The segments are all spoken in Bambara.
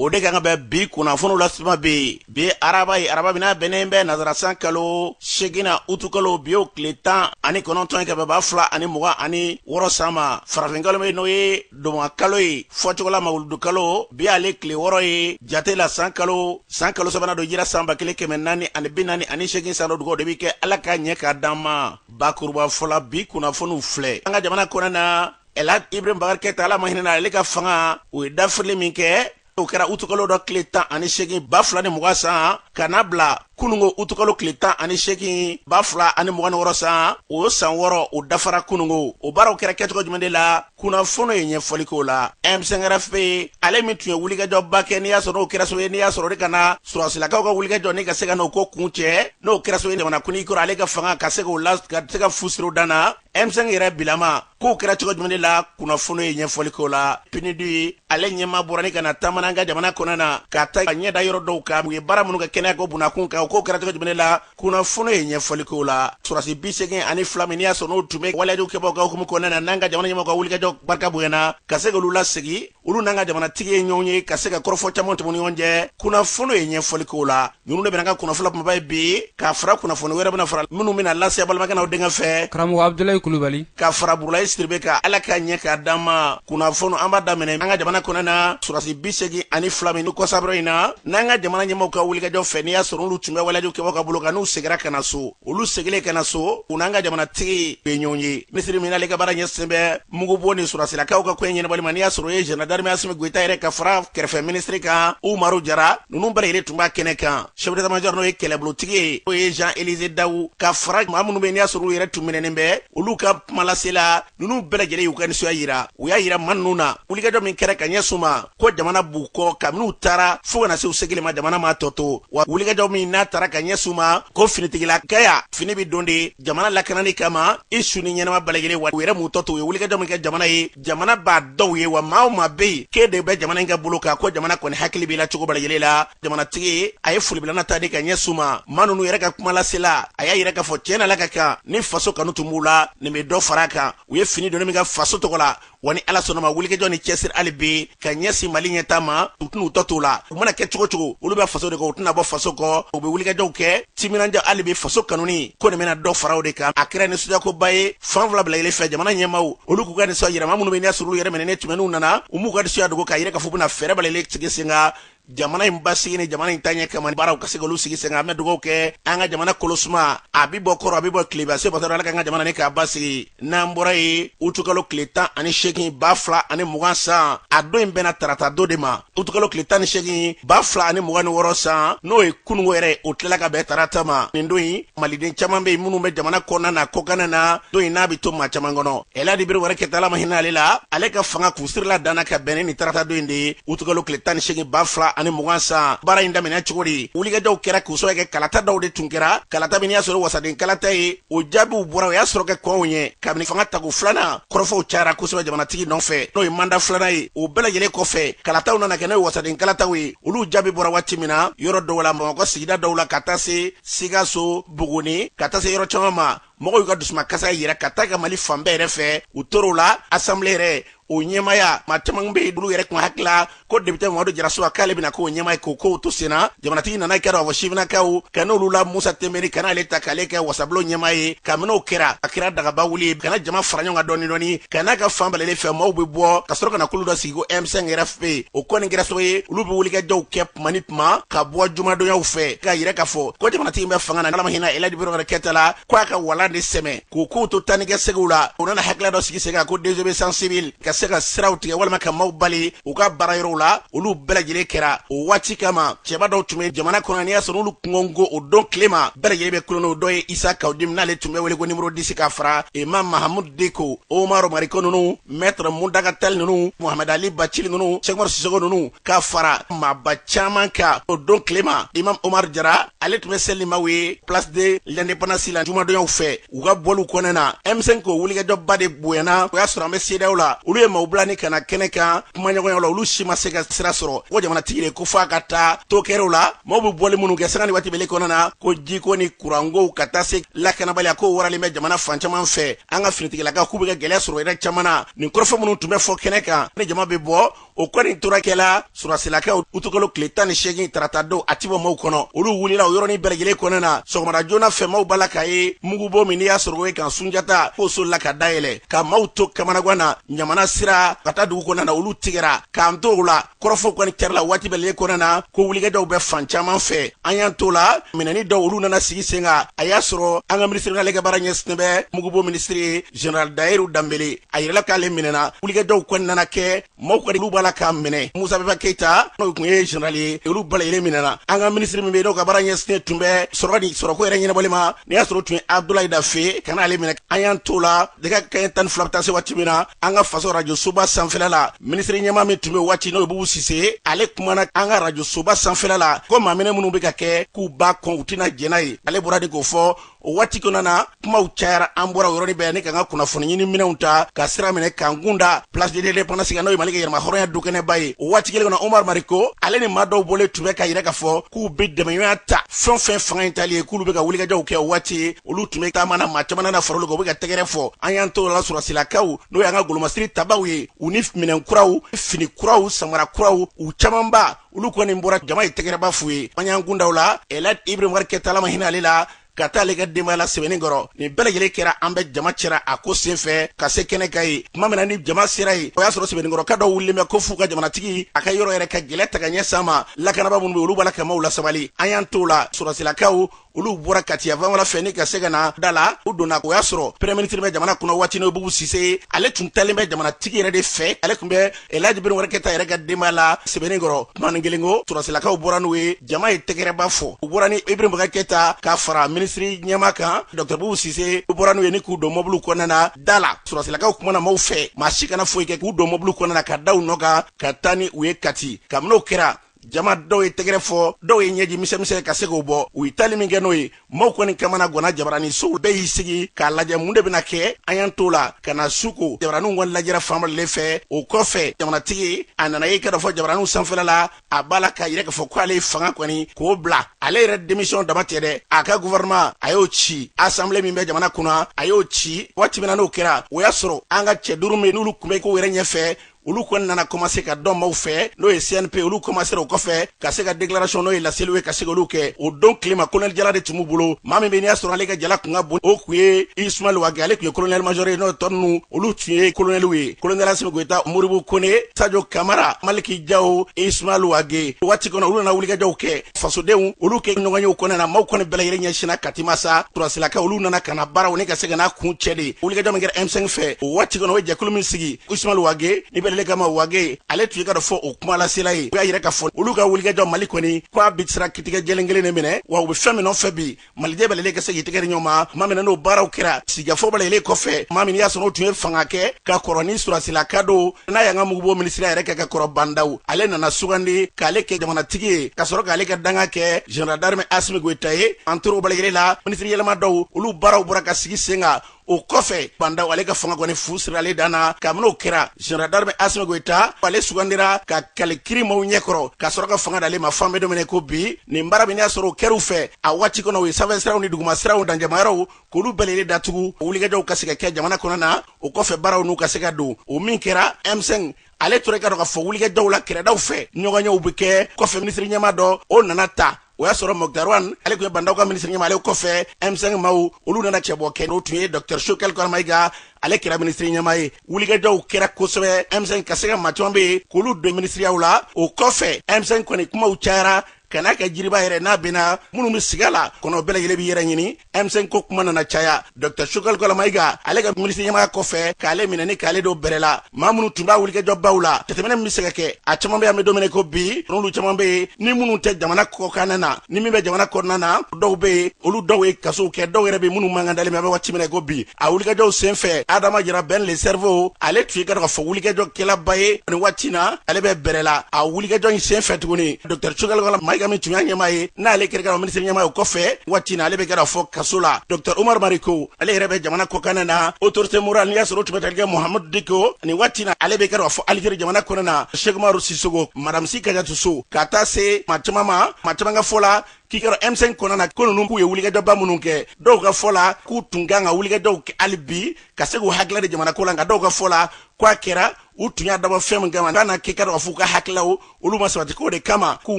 o de kan ka bɛ bi kunnafoniw lasuma bi araba bina bɛnnen bɛ nazarasan kalo 8 utu kalo bi o tile 19 ka bɛba 2 ani 20 ani 6 sama farafin kalo n'o ye doma kalo ye fɔcogola mawuludu kalo bi ale tile 6 ye jate la san kalo sabanan do jira san 1440 ani 40 ani 8 san dugawu de bi kɛ ala ka ɲɛ ka dama bakuruba fɔla bi kunnafoniw filɛ an ka jamana kɔnɔ na Elad Ibrahim Bakari Keita ala mahinina ale ka fanga o ye dafirili min kɛ o kɛra utukalo dɔ tile 10 ani 8 ba 2 ni 20 san kana bila kunungo utukalo tile 10 ani 8 ba 2 ani 26 san o san wɔrɔ o dafara kunungo o baaraw kɛra kɛcogo jumɛn de la kunnafoni ye ɲɛfɔli k'o la M5RFP ale min tun ye wulikajɔba kɛ n'i y'a sɔrɔ n'o kɛra so ye n'i y'a sɔrɔ de ka na sɔrɔsilakaw ka wulikajɔ ni ka se ka n'o ko kun cɛ n'o kɛra so ye jamana kunnigi kɔrɔ ale ka fanga ka se k'o la ka se ka fusiro danna M5 yɛrɛ bilama k'o kɛra cogo jumɛn de la kunnafoni ye ɲɛfɔli k'o la PNUD ale ɲɛma bɔra ni ka na taamana an ka jamana kɔnɔ na ka taa ɲɛda yɔrɔ dɔw kan u ye baara minnu kɛ kɛnɛya ko bunakun kan k'o kɛra cogo jumɛn de la kunnafoni ye ɲɛfɔli k'o la surasi 82 min n'i y'a sɔrɔ n'o tun bɛ waliyajɔw kɛbagaw ka hukumu kɔnɔna na n'an ka jamana ɲɛmɔgɔw ka wulikajɔ barika bonyana ka se k'olu lasegi olu n'an ka jamanatigi ye ɲɔgɔn ye ka se ka kɔrɔfɔ caman tɛmɛ ni ɲɔgɔn cɛ kunnafoni ye ɲɛfɔli k'o la ninnu de bɛna ka kunnafoni kumaba ye bi k'a fara kunnafoni wɛrɛ bɛna fara minnu bɛna lase balimakɛ n'aw denkɛ fɛ karamɔgɔ Abdulayi Kulubali ka fara Burulayi Sidibe ka ala ka ɲɛ ka d'an ma kunnafoni an b'a daminɛ an ka jamana kɔnɔ na surasi 82 min ni kɔsabara in na n'an ka jamana ɲɛmɔgɔw ka wulikajɔ fɛ n'i y'a sɔrɔ olu tun bɛ waliyajɔw kɛbagaw ka bolo kan n'u segira ka na so olu segilen ka na so u n'an ka jamanatigi ye ɲɔgɔn ye misiri min n'ale ka baara ɲɛsinnen bɛ mugubɔ ni surasilakaw ka ko in ɲɛnabɔli ma n'i y'a sɔrɔ o ye Gendarmerie Assimi Goïta yɛrɛ ka fara kɛrɛfɛ minisiri kan Umaru Jara ninnu bɛɛ yɛrɛ tun b'a kɛnɛ kan chef d'état-major n'o ye kɛlɛbolotigi ye o ye Jean-Élisée Dawu ka fara maa minnu bɛ n'i y'a sɔrɔ olu yɛrɛ tun minɛnen bɛ olu ka kuma lase la ninnu bɛɛ lajɛlen y'u ka nisɔndiya yira u y'a yira maa ninnu na wulikajɔ min kɛra ka ɲɛ suma ko jamana b'u kɔ kabini u taara fo ka na se u segili ma jamana ma tɔ to wa wulikajɔ min n'a taara ka ɲɛ suma ko finitigila kaya fini bɛ don de jamana lakanani kama i su ni ɲɛnama bɛɛ lajɛlen wa u yɛrɛ m'u tɔ to u ye wulikajɔ min kɛ jamana ye jamana b'a dɔw ye wa maa o maa bɛ yen k'e de bɛ jamana in ka bolo kan ko jamana kɔni hakili b'i la cogo bɛɛ lajɛlen la jamanatigi a ye folibilana ta de ka ɲɛ suma maa ninnu yɛrɛ ka kuma lase la a y'a yira k'a fɔ tiɲɛ na ala ka kan ni faso kanu tun b'u la nin bɛ dɔ fara a kan u ye fini donni min ka faso tɔgɔ la wa ni ala sɔnna ma wulikajɔ ni cɛsiri hali bi ka ɲɛsin Mali ɲɛtaa ma u tɛna u tɔ t'o la u mana kɛ cogo cogo olu bɛ faso de kɔ u tɛna bɔ faso kɔ u bɛ wulikajɔw kɛ timinanja hali bi faso kanuni ko nin bɛna dɔ fara o de kan a kɛra nisɔndiyakoba ye fan fila bila yɛlɛ fɛ jamana ɲɛmaaw olu k'u ka nisɔn yirama minnu bɛ n'i y'a sɔrɔ olu yɛrɛ minɛnen tɛmɛn'u nana u m'u ka nisɔndiya dogo k'a yira k'a fɔ u bɛna fɛɛrɛ bala yɛlɛ sigi sen kan jamana in basigi ni jamana in taɲɛ kama baaraw ka se k'olu sigi sen kan an bɛ dugawu kɛ an ka jamana kolosuma a bɛ bɔ kɔrɔ a bɛ bɔ tileba se batɔ ala ka an ka jamana ni k'a basigi n'an bɔra ye utukalo tile 10 ani 8 ba 2 ani 20 san a don in bɛna tarata don de ma utukalo tile 10 ani 8 ba 2 ani 26 san n'o ye kunungo yɛrɛ o tilala ka bɛn tarata ma nin don in maliden caman bɛ yen minnu bɛ jamana kɔnɔna na kɔkanna na don in n'a bɛ to maa caman kɔnɔ Elad Ibrahim wɛrɛ kɛta ala ma hinɛ ale la ale ka fanga kunsirila danna ka bɛn ni tarata don in de ye utukalo tile 10 ani 8 ba 2 ani 20 san baara in daminɛ cogo di wulikajɔw kɛra k'u sɔrɔ kɛ kalata dɔw de tun kɛra kalata min y'a sɔrɔ wasaden kalata ye o jaabiw bɔra o y'a sɔrɔ kɛ kɔnw ye kabini fanga tago filanan kɔrɔfɔw cayara kosɛbɛ jamanatigi nɔfɛ n'o ye manda filanan ye o bɛɛ lajɛlen kɔfɛ kalataw nana kɛ n'o ye wasaden kalataw ye olu jaabi bɔra waati min na yɔrɔ dɔw la Bamakɔ sigida dɔw la ka taa se Sikaso Buguni ka taa se yɔrɔ caman ma mɔgɔw y'u ka dusuma kasa yira ka taa ka Mali fan bɛɛ yɛrɛ fɛ u tor'o la assemblée yɛrɛ o ɲɛmaya maa caman bɛ yen olu yɛrɛ kun hakilila ko député Mamadu Jaraso k'ale bɛna k'o ɲɛmaya k'o kow to senna jamanatigi nana kɛ dɔ fɔ sifinnakaw ka n'olu la Musa Tembeli ka n'ale ta k'ale kɛ wasabulon ɲɛmaa ye kabini o kɛra a kɛra dagaba wuli ye ka na jama fara ɲɔgɔn kan dɔɔni dɔɔni ka n'a ka fan balalen fɛ maaw bɛ bɔ ka sɔrɔ ka na kulu dɔ sigi ko M5RFP o kɔni kɛra sababu ye olu bɛ wulikajɔw kɛ tuma ni tuma ka bɔ jumadonyaw fɛ k'a yira k'a fɔ ko jamanatigi bɛ fanga na ala ma hinɛ Elad Ibrahim Keita la ko a ka walan de sɛmɛ k'o kow to taa ni kɛ segiw la o nana hakilila dɔ sigi sen kan ko désobéissance civile ka se ka siraw tigɛ walima ka maaw bali u ka baara yɔrɔw la olu bɛɛ lajɛlen kɛra o waati kama cɛba dɔw tun bɛ jamana kɔnɔ n'i y'a sɔrɔ olu kɔngɔ o don tile ma bɛɛ lajɛlen bɛ kulon n'o dɔ ye Isa Kawudim n'ale tun bɛ wele ko numéro 10 ka fara Imam Mahamud Diko Omar Mariko ninnu Maître Mudaga Tall ninnu Muhammad Ali Bacili ninnu Cheikh Umar Sissoko ninnu ka fara maaba caman kan o don tile ma Imam Omar Jara ale tun bɛ selimaw ye place de l'indépendance la jumadonyaw fɛ u ka bɔliw kɔnɔna na M5 ko wulikajɔba de bonyana o y'a sɔrɔ an bɛ CEDEAO la olu ye maaw bila ni kana kɛnɛ kan kumaɲɔgɔnya la olu si ma se ka sira sɔrɔ ko jamanatigi de ko f'a ka taa to kɛrɛw la maaw bɛ bɔli minnu kɛ sanga ni waati bɛle kɔnɔna na ko jiko ni kurankow ka taa se lakanabaliya ko waralen bɛ jamana fan caman fɛ an ka finitigilakaw k'u bɛ ka gɛlɛya sɔrɔ yɛrɛ caman na nin kɔrɔfɔ minnu tun bɛ fɔ kɛnɛ kan ni jama bɛ bɔ o kɔni tora kɛla surasilakaw utukalo tile 18 tarata don a ti bɔ maaw kɔnɔ olu wulila o yɔrɔnin bɛɛ lajɛlen kɔnɔ na sɔgɔmada joona fɛ maaw b'a la k'a ye mugubo min n'i y'a sɔrɔ o ye kan Sunjata k'o solila ka dayɛlɛ ka maaw to Kamanagan na Ɲamana sira ka taa dugu kɔnɔna na olu tigɛra k'an to o la kɔrɔfɔ kɔni kɛra la waati bɛɛ lajɛlen kɔnɔ na ko wulikɛjɔw bɛ fan caman fɛ an y'an to la minɛni dɔw olu nana sigi sen kan a y'a sɔrɔ an ka minisiri n'ale ka baara ɲɛsinnen bɛ mugubo minisiri Général Dayiru Danbele a yirala k'ale minɛna wulikɛjɔw kɔni nana kɛ maaw kɔni olu b'a la k'a minɛ Musa Bɛba Keyita n'o tun ye général ye olu bɛɛ lajɛlen minɛna an ka minisiri min bɛ yen n'o ka baara ɲɛsinnen tun bɛ sɔrɔko yɛrɛ ɲɛnabɔli ma ni y'a sɔrɔ tun ye Abdoulaye Dafe ka n'ale minɛ an y'an to la dɛgɛ kaɲɛ 12 bɛ taa se waati min na an ka faso radio soba sanfɛla la minisiri ɲɛmaa min tun bɛ waati n'o ye Bubu Sise ale kumana an ka radio soba sanfɛla la ko maa minɛ minnu bɛ ka kɛ k'u b'a kɔn u tɛna jɛn n'a ye ale bɔra de k'o fɔ o waati kɔnɔna na kumaw cayara an bɔra o yɔrɔnin bɛɛ ne ka n ka kunnafoni ɲini minɛnw ta ka sira minɛ k'an gunda place de l'indépendance n'o ye Mali ka yɛrɛma hɔrɔnya dukɛnɛba ye o waati kelen kɔnɔ Omar Mariko ale ni maa dɔw bɔlen tun bɛ ka yɛrɛ k'a fɔ k'u bɛ dɛmɛɲɔgɔnya ta fɛn fɛn fanga in tali ye k'olu bɛ ka wulikajɔw kɛ o waati olu tun bɛ taama na maa caman na far'olu kan u bɛ ka tɛgɛrɛ fɔ an y'an to la sɔrɔsilakaw n'o y'an ka golomasiri tabaw ye u ni minɛn kuraw fini kuraw samara kuraw u camanba olu kɔni bɔra jama ye tɛgɛrɛba f'u ye an y'an gundaw la Elad Ibrahima Keyita Ala ma hinɛ ale la ka taa ale ka denbaya la sɛbɛnni kɔrɔ nin bɛɛ lajɛlen kɛra an bɛ jama cɛra a ko senfɛ ka se kɛnɛ ka ye tuma min na ni jama sera yen o y'a sɔrɔ sɛbɛnnikɔrɔka dɔ wulilen bɛ ko f'u ka jamanatigi a ka yɔrɔ yɛrɛ ka gɛlɛ ta ka ɲɛsan ma lakanaba minnu bɛ olu b'a la ka maaw lasabali an y'an to la sɔrɔsilakaw olu bɔra Kati Avanwala fɛ ni ka se ka na da la u donna o y'a sɔrɔ premier ministre bɛ jamana kɔnɔ waati n'o Bubu Sise ale tun talen bɛ jamanatigi yɛrɛ de fɛ ale tun bɛ Elhadji Ibrahima Keyita yɛrɛ ka denbaya la sɛbɛnni kɔrɔ tuma nin kelen ko sɔrɔsilakaw bɔra n'u ye jama ye tɛgɛrɛba fɔ u bɔra ni Ibrahima Keyita k'a fara ministre ɲɛmaa kan Dr Bubu Sise u bɔra n'u ye ni k'u don mɔbiliw kɔnɔna na da la sɔrɔsilakaw kumana maaw fɛ maa si kana foyi kɛ k'u don mɔbiliw kɔnɔna na ka da u nɔ kan ka taa ni u ye Kati kabin'o kɛra jama dɔw ye tɛgɛrɛ fɔ dɔw ye ɲɛji misɛnmisɛn ka se k'o bɔ u ye tali min kɛ n'o ye maaw kɔni kamana gwana jabarani sow bɛɛ y'i sigi k'a lajɛ mun de bɛna kɛ an y'an to la ka na su ko jabaraniw kɔni lajɛra fan bɛɛ fɛ o kɔfɛ jamanatigi a nana ye ka dɔ fɔ jabaraniw sanfɛla la a b'a la k'a yɛrɛ k'a fɔ ko ale ye fanga kɔni k'o bila ale yɛrɛ démission dama tɛ dɛ a ka gouvernement a y'o ci assemblée min bɛ jamana kunna a y'o ci waati min na n'o kɛra o y'a sɔrɔ an ka cɛ duuru min n'olu kun bɛ k'o yɛrɛ ɲɛfɛ olu kɔni nana commencer ka dɔn maaw fɛ n'o ye CNP olu commencer o kɔfɛ ka se ka déclaration n'o ye laseliw ye ka se k'olu kɛ o don tilema colonel Jala de tun b'u bolo maa min bɛ n'i y'a sɔrɔ ale ka jala kun ka bon o kun ye Ismaël Ouaga ale kun ye colonel major ye n'o tɔ ninnu olu tun ye colonelw ye colonel Assimi Goïta Moribo Kone Sadio Kamara Maliki Diao Ismaël Ouaga waati kɔnɔ olu nana wulikajɔw kɛ fasodenw olu kɛ ɲɔgɔn ye o kɔnɔna na maaw kɔni bɛɛ lajɛlen ɲɛsinna Kati masa sɔrɔsilakaw olu nana ka na baaraw ni ka se ka n'a kun cɛ de wulikajɔ min kɛra M5 fɛ o waati kɔnɔ o ye jɛkulu min sigi Ismaël Ouaga ni bɛlɛle kama Ouaga ale tun ye ka dɔ fɔ o kuma lasela ye u y'a yɛrɛ ka fɔ olu ka wulikajɔ Mali kɔni k'a bi sira kitigɛ jɛlen kelen de minɛ wa u bɛ fɛn min nɔfɛ bi malijɛ bɛlɛle ka se k'i tɛgɛ di ɲɔgɔn ma maa min na n'o baaraw kɛra sigikafɔ bɛlɛle kɔfɛ maa min y'a sɔrɔ o tun ye fanga kɛ ka kɔrɔ ni sɔrɔsilaka don n'a y'an ka mugubo minisiri yɛrɛ kɛ ka kɔrɔ bandaw ale nana sugandi k'ale kɛ jamanatigi ye ka sɔrɔ k'ale ka danga kɛ général d'armée Assimi Goïta ye an tor'o bɛlɛle la minisiri yɛlɛma dɔw olu baaraw bɔra ka sigi sen kan o kɔfɛ bandaw ale ka fanga kɔni fu siri ale danna kabin'o kɛra général d'armée Assimi Goïta ale sugandira ka kale kiri maaw ɲɛkɔrɔ ka sɔrɔ ka fanga d'ale ma fan bɛ don minɛ ko bi nin baara min y'a sɔrɔ o kɛr'u fɛ a waati kɔnɔ o ye sanfɛ siraw ni duguma siraw danjamayɔrɔw k'olu bɛɛ lajɛlen datugu wulikajɔw ka se ka kɛ jamana kɔnɔ na o kɔfɛ baaraw n'u ka se ka don o min kɛra M5 ale tora ka dɔ ka fɔ wulikajɔw la kɛrɛdaw fɛ ɲɔgɔnyew bɛ kɛ kɔfɛ minisiri ɲɛmaa dɔ o nana ta o y'a sɔrɔ Moktarwan ale tun ye bandaw ka minisiri ɲɛmaa ale kɔfɛ M5 maaw olu nana cɛbɔ kɛ n'o tun ye Dr Choguel Kɔrɔmaïga ale kɛra minisiri ɲɛmaa ye wulikajɔw kɛra kosɛbɛ M5 ka se ka maa caman bɛ yen k'olu don minisiriyaw la o kɔfɛ M5 kɔni kumaw cayara ka n'a kɛ jiriba yɛrɛ n'a bɛnna minnu bɛ sigi a la kɔnɔ bɛɛ lajɛlen bɛ yɛrɛ ɲini M5 ko kuma nana caya Dr Choguel Kɔrɔmaïga ale ka minisiri ɲɛmaaya kɔfɛ k'ale minɛ ni k'ale don bɛrɛ la maa minnu tun b'a wulikajɔbaw la jateminɛ min bɛ se ka kɛ a caman bɛ yan bɛ don minɛ ko bi n'olu caman bɛ yen ni minnu tɛ jamana kɔkan na ni min bɛ jamana kɔnɔna na dɔw bɛ yen olu dɔw ye kasow kɛ dɔw yɛrɛ bɛ minnu man kan dalen bɛ waati min na ko bi a wulikajɔw senfɛ Adama Jara Ben le cerveau ale tun ye ka dɔ ka fɔ wulikajɔkɛlaba ye nin waati na ale bɛ bɛrɛ la a wulikajɔ in senfɛ tuguni Dr Choguel Kɔrɔmaïga min tun y'a ɲɛmaa ye n'ale kɛra ka minisiri ɲɛmaa o kɔfɛ waati na ale bɛ kɛra fɔ kaso la Dr Omar Mariko ale yɛrɛ bɛ jamana kɔkan na autorité morale n'i y'a sɔrɔ o tun bɛ tali kɛ Mohamed Dicko nin waati na ale bɛ kɛra fɔ Algérie jamana kɔnɔ na Cheikh Umaru Sissoco Madame Si Kadiatou Sow ka taa se maa caman ka fɔ la k'i ka M5 kɔnɔna na ko ninnu k'u ye wulikajɔba minnu kɛ dɔw ka fɔ la k'u tun kan ka wulikajɔw kɛ hali bi ka se k'u hakilila de jamana ko la nka dɔw ka fɔ la k'a kɛra u tun y'a dabɔ fɛn min kama kana k'i ka dɔn ka fɔ u ka hakilaw olu ma sabati k'o de kama k'u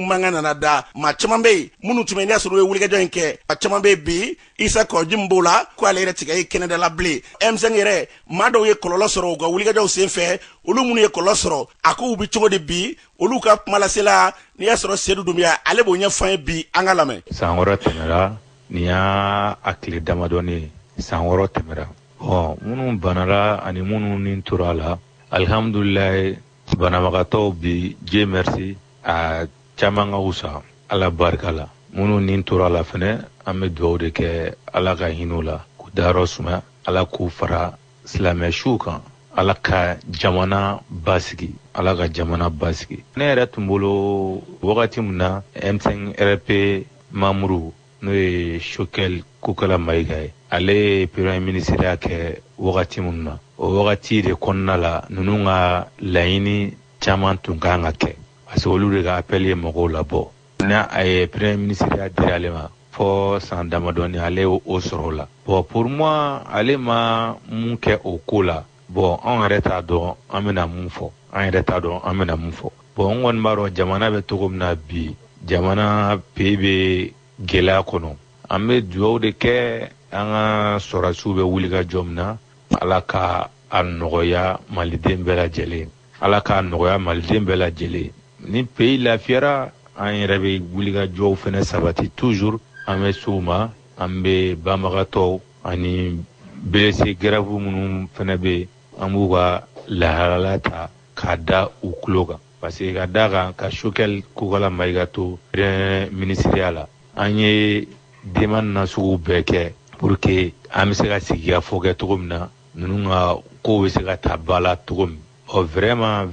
man kan nana da maa caman bɛ yen minnu tun bɛ n'i y'a sɔrɔ u ye wulikajɔ in kɛ maa caman bɛ yen bi Isa Kɔji min b'o la ko ale yɛrɛ tigɛ ye kɛnɛda la bilen M5 yɛrɛ maa dɔw ye kɔlɔlɔ sɔrɔ u ka wulikajɔw sen fɛ olu minnu ye kɔlɔlɔ sɔrɔ a ko u bɛ cogo di bi olu ka kuma lasela n'i y'a sɔrɔ Seydou Doumbouya ale b'o ɲɛfɔ an ye bi an ka lamɛn. San wɛrɛ tɛmɛra nin y'a a tile damadɔni san wɛrɛ tɛmɛra minnu banara ani minnu ni tora la alhamdulilayi banabagatɔw bi Dieu merci a caman ka wusa ala barika la minnu ni tora la fɛnɛ an bɛ dugawu de kɛ ala ka hinɛ la k'u dayɔrɔ suma ala k'u fara silamɛsiw kan ala ka jamana basigi ala ka jamana basigi ne yɛrɛ tun bolo wagati min na M5 RP mamuru n'o ye Choguel Kokala Mayiga ye ale ye premier ministre ya kɛ wagati min na o wagati de kɔnɔna la ninnu ka laɲini caman tun kan ka kɛ parce que olu de ka appel ye mɔgɔw labɔ n'a a ye premier ministre ya dira ale ma fɔ san damadɔni ale y'o sɔrɔ o la pour moi ale ma mun kɛ o ko la anw yɛrɛ t'a dɔn an bɛna mun fɔ n kɔni b'a dɔn jamana bɛ cogo min na bi jamana pays bɛ gɛlɛya kɔnɔ an bɛ dugawu de kɛ an ka sɔrɔdasiw bɛ wuli ka jɔ min na ala ka a nɔgɔya maliden bɛɛ lajɛlen ni pays lafiyara an yɛrɛ bɛ wuli ka jɔw fɛnɛ sabati toujours an bɛ s'o ma an bɛ banbagatɔw ani blessé grave minnu fɛnɛ bɛ yen an b'u ka lahalaya ta k'a da u tulo kan parce que ka da kan ka Choguel Kokala Mayiga to premier ministeriya la an ye demande nasugu bɛɛ kɛ pour que an bɛ se ka sigi ka fɔ kɛ cogo min na ninnu ka kow bɛ se ka taa ba la cogo min vraiment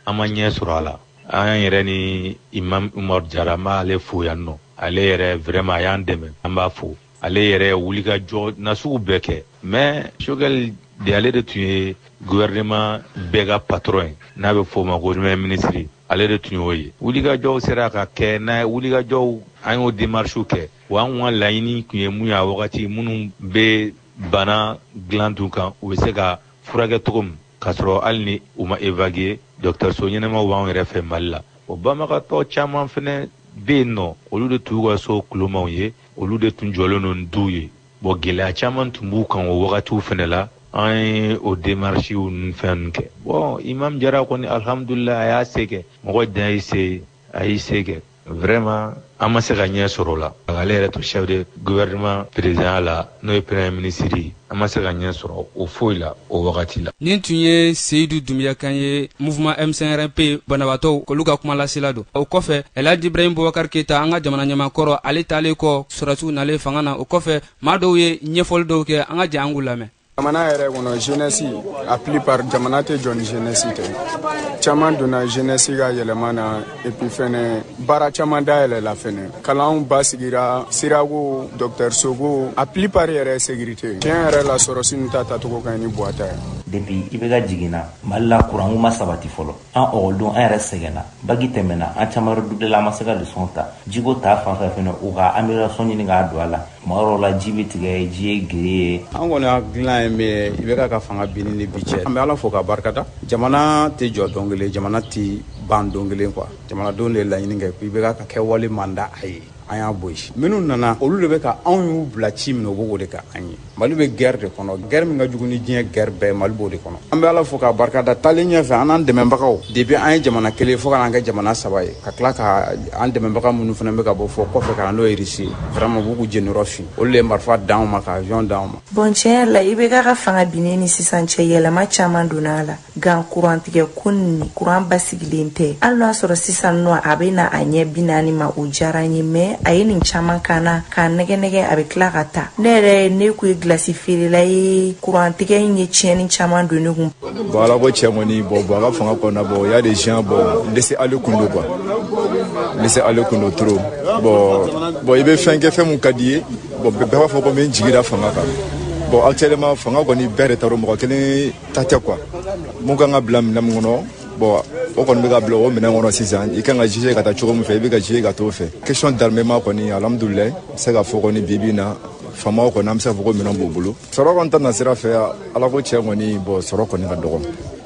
an ma ɲɛ sɔrɔ a la an yɛrɛ ni Imam Umaru Jara an b'ale fo yan nɔ ale yɛrɛ vraiment a y'an dɛmɛ an b'a fo ale yɛrɛ wuli ka jɔ nasugu bɛɛ kɛ mais Choguel de ale de tun ye gouvernement bɛɛ ka patron ye n'a bɛ fɔ o ma ko premier ministre ale de tun y'o ye wulikajɔw sera ka kɛ n'a ye wulikajɔw an y'o démarches kɛ wa an ka laɲini tun ye mun ye a wagati minnu bɛ bana dilan tun kan u bɛ se ka furakɛ cogo min k'a sɔrɔ hali ni u ma évacuer dɔgɔtɔrɔso ɲɛnamaw b'anw yɛrɛ fɛ Mali la o banbagatɔ caman fɛnɛ bɛ yen nɔ olu de tun y'u ka so kulomanw ye olu de tun jɔlen don du ye gɛlɛya caman tun b'u kan o wagatiw fɛnɛ la an ye o démarches ni fɛn ninnu kɛ Imam Jara kɔni alhamdulillah a y'a se kɛ mɔgɔ dan y'i se a y'i se kɛ vraiment an ma se ka ɲɛ sɔrɔ o la ale yɛrɛ to chef de gouvernement président la n'o ye premier ministre ye an ma se ka ɲɛ sɔrɔ o foyi la o wagati la. nin tun ye Seydou Doumbouya kan ye mouvement M5 RP banabaatɔw k'olu ka kuma lasela don o kɔfɛ Elhaji Ibrahim Boubacar Keita an ka jamana ɲɛmakɔrɔ ale taalen kɔ sɔrɔdasiw nalen fanga na o kɔfɛ maa dɔw ye ɲɛfɔli dɔw kɛ an ka jɛ an k'u lamɛn. Jamana yɛrɛ kɔnɔ jeunesse a plupart jamana tɛ jɔ ni jeunesse tɛ caman donna jeunesse ka yɛlɛma na et puis fɛnɛ baara caman dayɛlɛla fɛnɛ kalanw basigira sirako dɔgɔtɔrɔso ko a plupart yɛrɛ sécurité tiɲɛ yɛrɛ la sɔrɔsi ninnu ta tacogo ka ɲi ni buwata ye. Depuis i bɛ ka jiginna Mali la kuranko ma sabati fɔlɔ an ɔkɔlidenw an yɛrɛ sɛgɛnna bagi tɛmɛna an caman redoublé an ma se ka leçon ta jiko ta fanfɛ fɛnɛ u ka amélioration ɲini k'a don a la tuma dɔw la ji bɛ tigɛ ji ye gere ye. An kɔni hakilina ye min ye i bɛ ka fanga binni ni bi cɛ an bɛ Ala fo ka barikada jamana tɛ jɔ don kelen jamana tɛ ban don kelen quoi jamanadenw de ye laɲini kɛ i bɛ ka kɛ wale manda a ye an y'a boyi minnu nana olu de bɛ ka anw y'u bila ci min o b'o de ka an ye Mali bɛ guerre de kɔnɔ guerre min ka jugu ni diɲɛ guerre bɛɛ Mali b'o de kɔnɔ an bɛ Ala fo ka barikada taalen ɲɛfɛ an n'an dɛmɛbagaw depuis an ye jamana kelen fo ka n'an kɛ jamana 3 ye ka tila ka an dɛmɛbaga minnu fana bɛ ka bɔ fɔ kɔfɛ ka na n'o ye Russie vraiment b'u k'u jɛniyɔrɔ fin olu de ye marifa d'anw ma ka avion d'anw ma. Bon tiɲɛ la i bɛ ka fanga binni ni sisan cɛ yɛlɛma caman donna a la gan kurantigɛ ko ni kuran basigilen tɛ hali n'a sɔrɔ sisan nɔ a bɛ na a ɲɛ 40 ma o diyara n ye mais a ye nin caman kana k'a nɛgɛ a bɛ tila ka taa ne yɛrɛ ne ko ye glasi feerela ye kurantigɛ in ye tiɲɛni caman don ne kun. Bon ala ko cɛ kɔni bon a ka fanga kɔnɔna bon il y a des gens bon laisser aller kun do quoi laisser aller kun do trop bon i bɛ fɛn kɛ fɛn mun ka di ye bon bɛɛ b'a fɔ ko n bɛ n jigi da fanga kan bon actuellement fanga kɔni bɛɛ de taara mɔgɔ kelen ta tɛ quoi mun kan ka bila minɛn min kɔnɔ bon o kɔni bɛ ka bila o minɛn kɔnɔ sisan i kan ka juger ka taa cogo min fɛ i bɛ ka juger ka t'o fɛ question d'armement kɔni alhamdulilayi n se ka fɔ kɔni bibi na faamaw kɔni an bɛ se ka fɔ ko minɛn b'u bolo sɔrɔ kɔni ta na sira fɛ ala ko tiɲɛ kɔni bon sɔrɔ kɔni ka dɔgɔ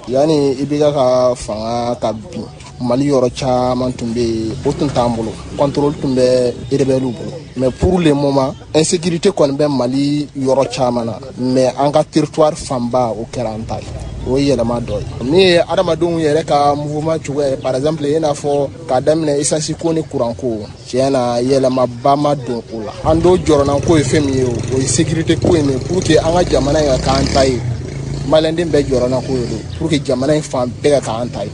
yani i bɛ ka fanga ka bin Mali yɔrɔ caman tun bɛ yen o tun t'an bolo contrôle tun bɛ rebelles bolo mais pour le moment insécurité kɔni bɛ Mali yɔrɔ caman na mais an ka territoire fanba o kɛra an ta ye o ye yɛlɛma dɔ ye min ye adamadenw yɛrɛ ka mouvement cogoya ye par exemple i n'a fɔ k'a daminɛ essence ko ni courant ko tiɲɛ na yɛlɛmaba ma don o la an do jɔrɔna ko ye fɛn min ye o ye sécurité ko ye pour que an ka jamana in ka k'an ta ye maliyɛnden bɛɛ jɔrɔna ko ye pour que jamana in fan bɛɛ ka k'an ta ye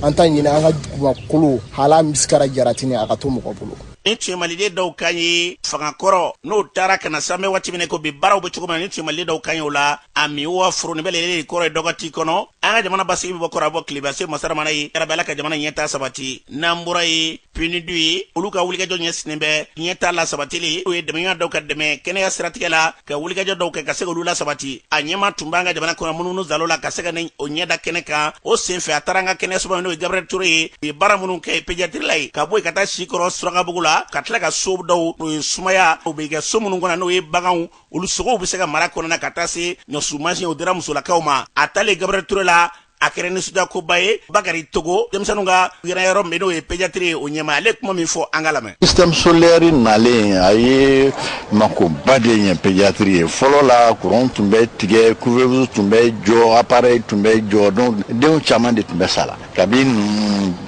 an ta ɲini an ka dugumakolo hala misikara jaratini a ka to mɔgɔ bolo ni tun ye maliden dɔw kan ye fangakɔrɔ n'o taara ka na sanbɛ waati min ko bi baaraw bɛ cogo min na ni tun ye maliden dɔw kan ye o la a mi wa furu ni bɛ lele kɔrɔ ye dɔgɔti kɔnɔ an ka jamana basigi bɛ bɔ kɔrɔ a bɔ tilebase masaramana ye yarabala ka jamana ɲɛta sabati n'an bɔra ye punidu ye olu ka wulikajɔ ɲɛsinnen bɛ ɲɛta la sabatili o ye dɛmɛɲɔgɔn dɔw ka dɛmɛ kɛnɛya siratigɛ la ka wulikajɔ dɔw kɛ ka se k'olu la sabati a ɲɛma tun b'an ka jamana kɔnɔ mununu zalo la ka se ka o ɲɛda kɛnɛ kan o senfɛ a taara an ka kɛnɛyasoba n'o ye Gabriel Touré ye u ye baara minnu kɛ pédiatrie la ye ka bɔ yen ka taa Sikɔrɔ Surakabugu la ka tila ka so dɔw n'o ye sumaya o bɛ kɛ so minnu kɔnɔ n'o ye baganw olu sogow bɛ se ka mara kɔnɔna ka taa se ɲɔsumansi o dira musolakaw ma a taalen Gabriel Touré la a kɛra nisɔndiya koba ye Bakari Togo denmisɛnninw ka yɔrɔ min n'o ye pédiatrie ye o ɲɛma ale kuma min fɔ an ka lamɛn. Système solaire nalen a ye makoba de ɲɛ pédiatrie ye fɔlɔ la courant tun bɛ tigɛ couveuse tun bɛ jɔ appareil tun bɛ jɔ donc denw caman de tun bɛ sa la kabi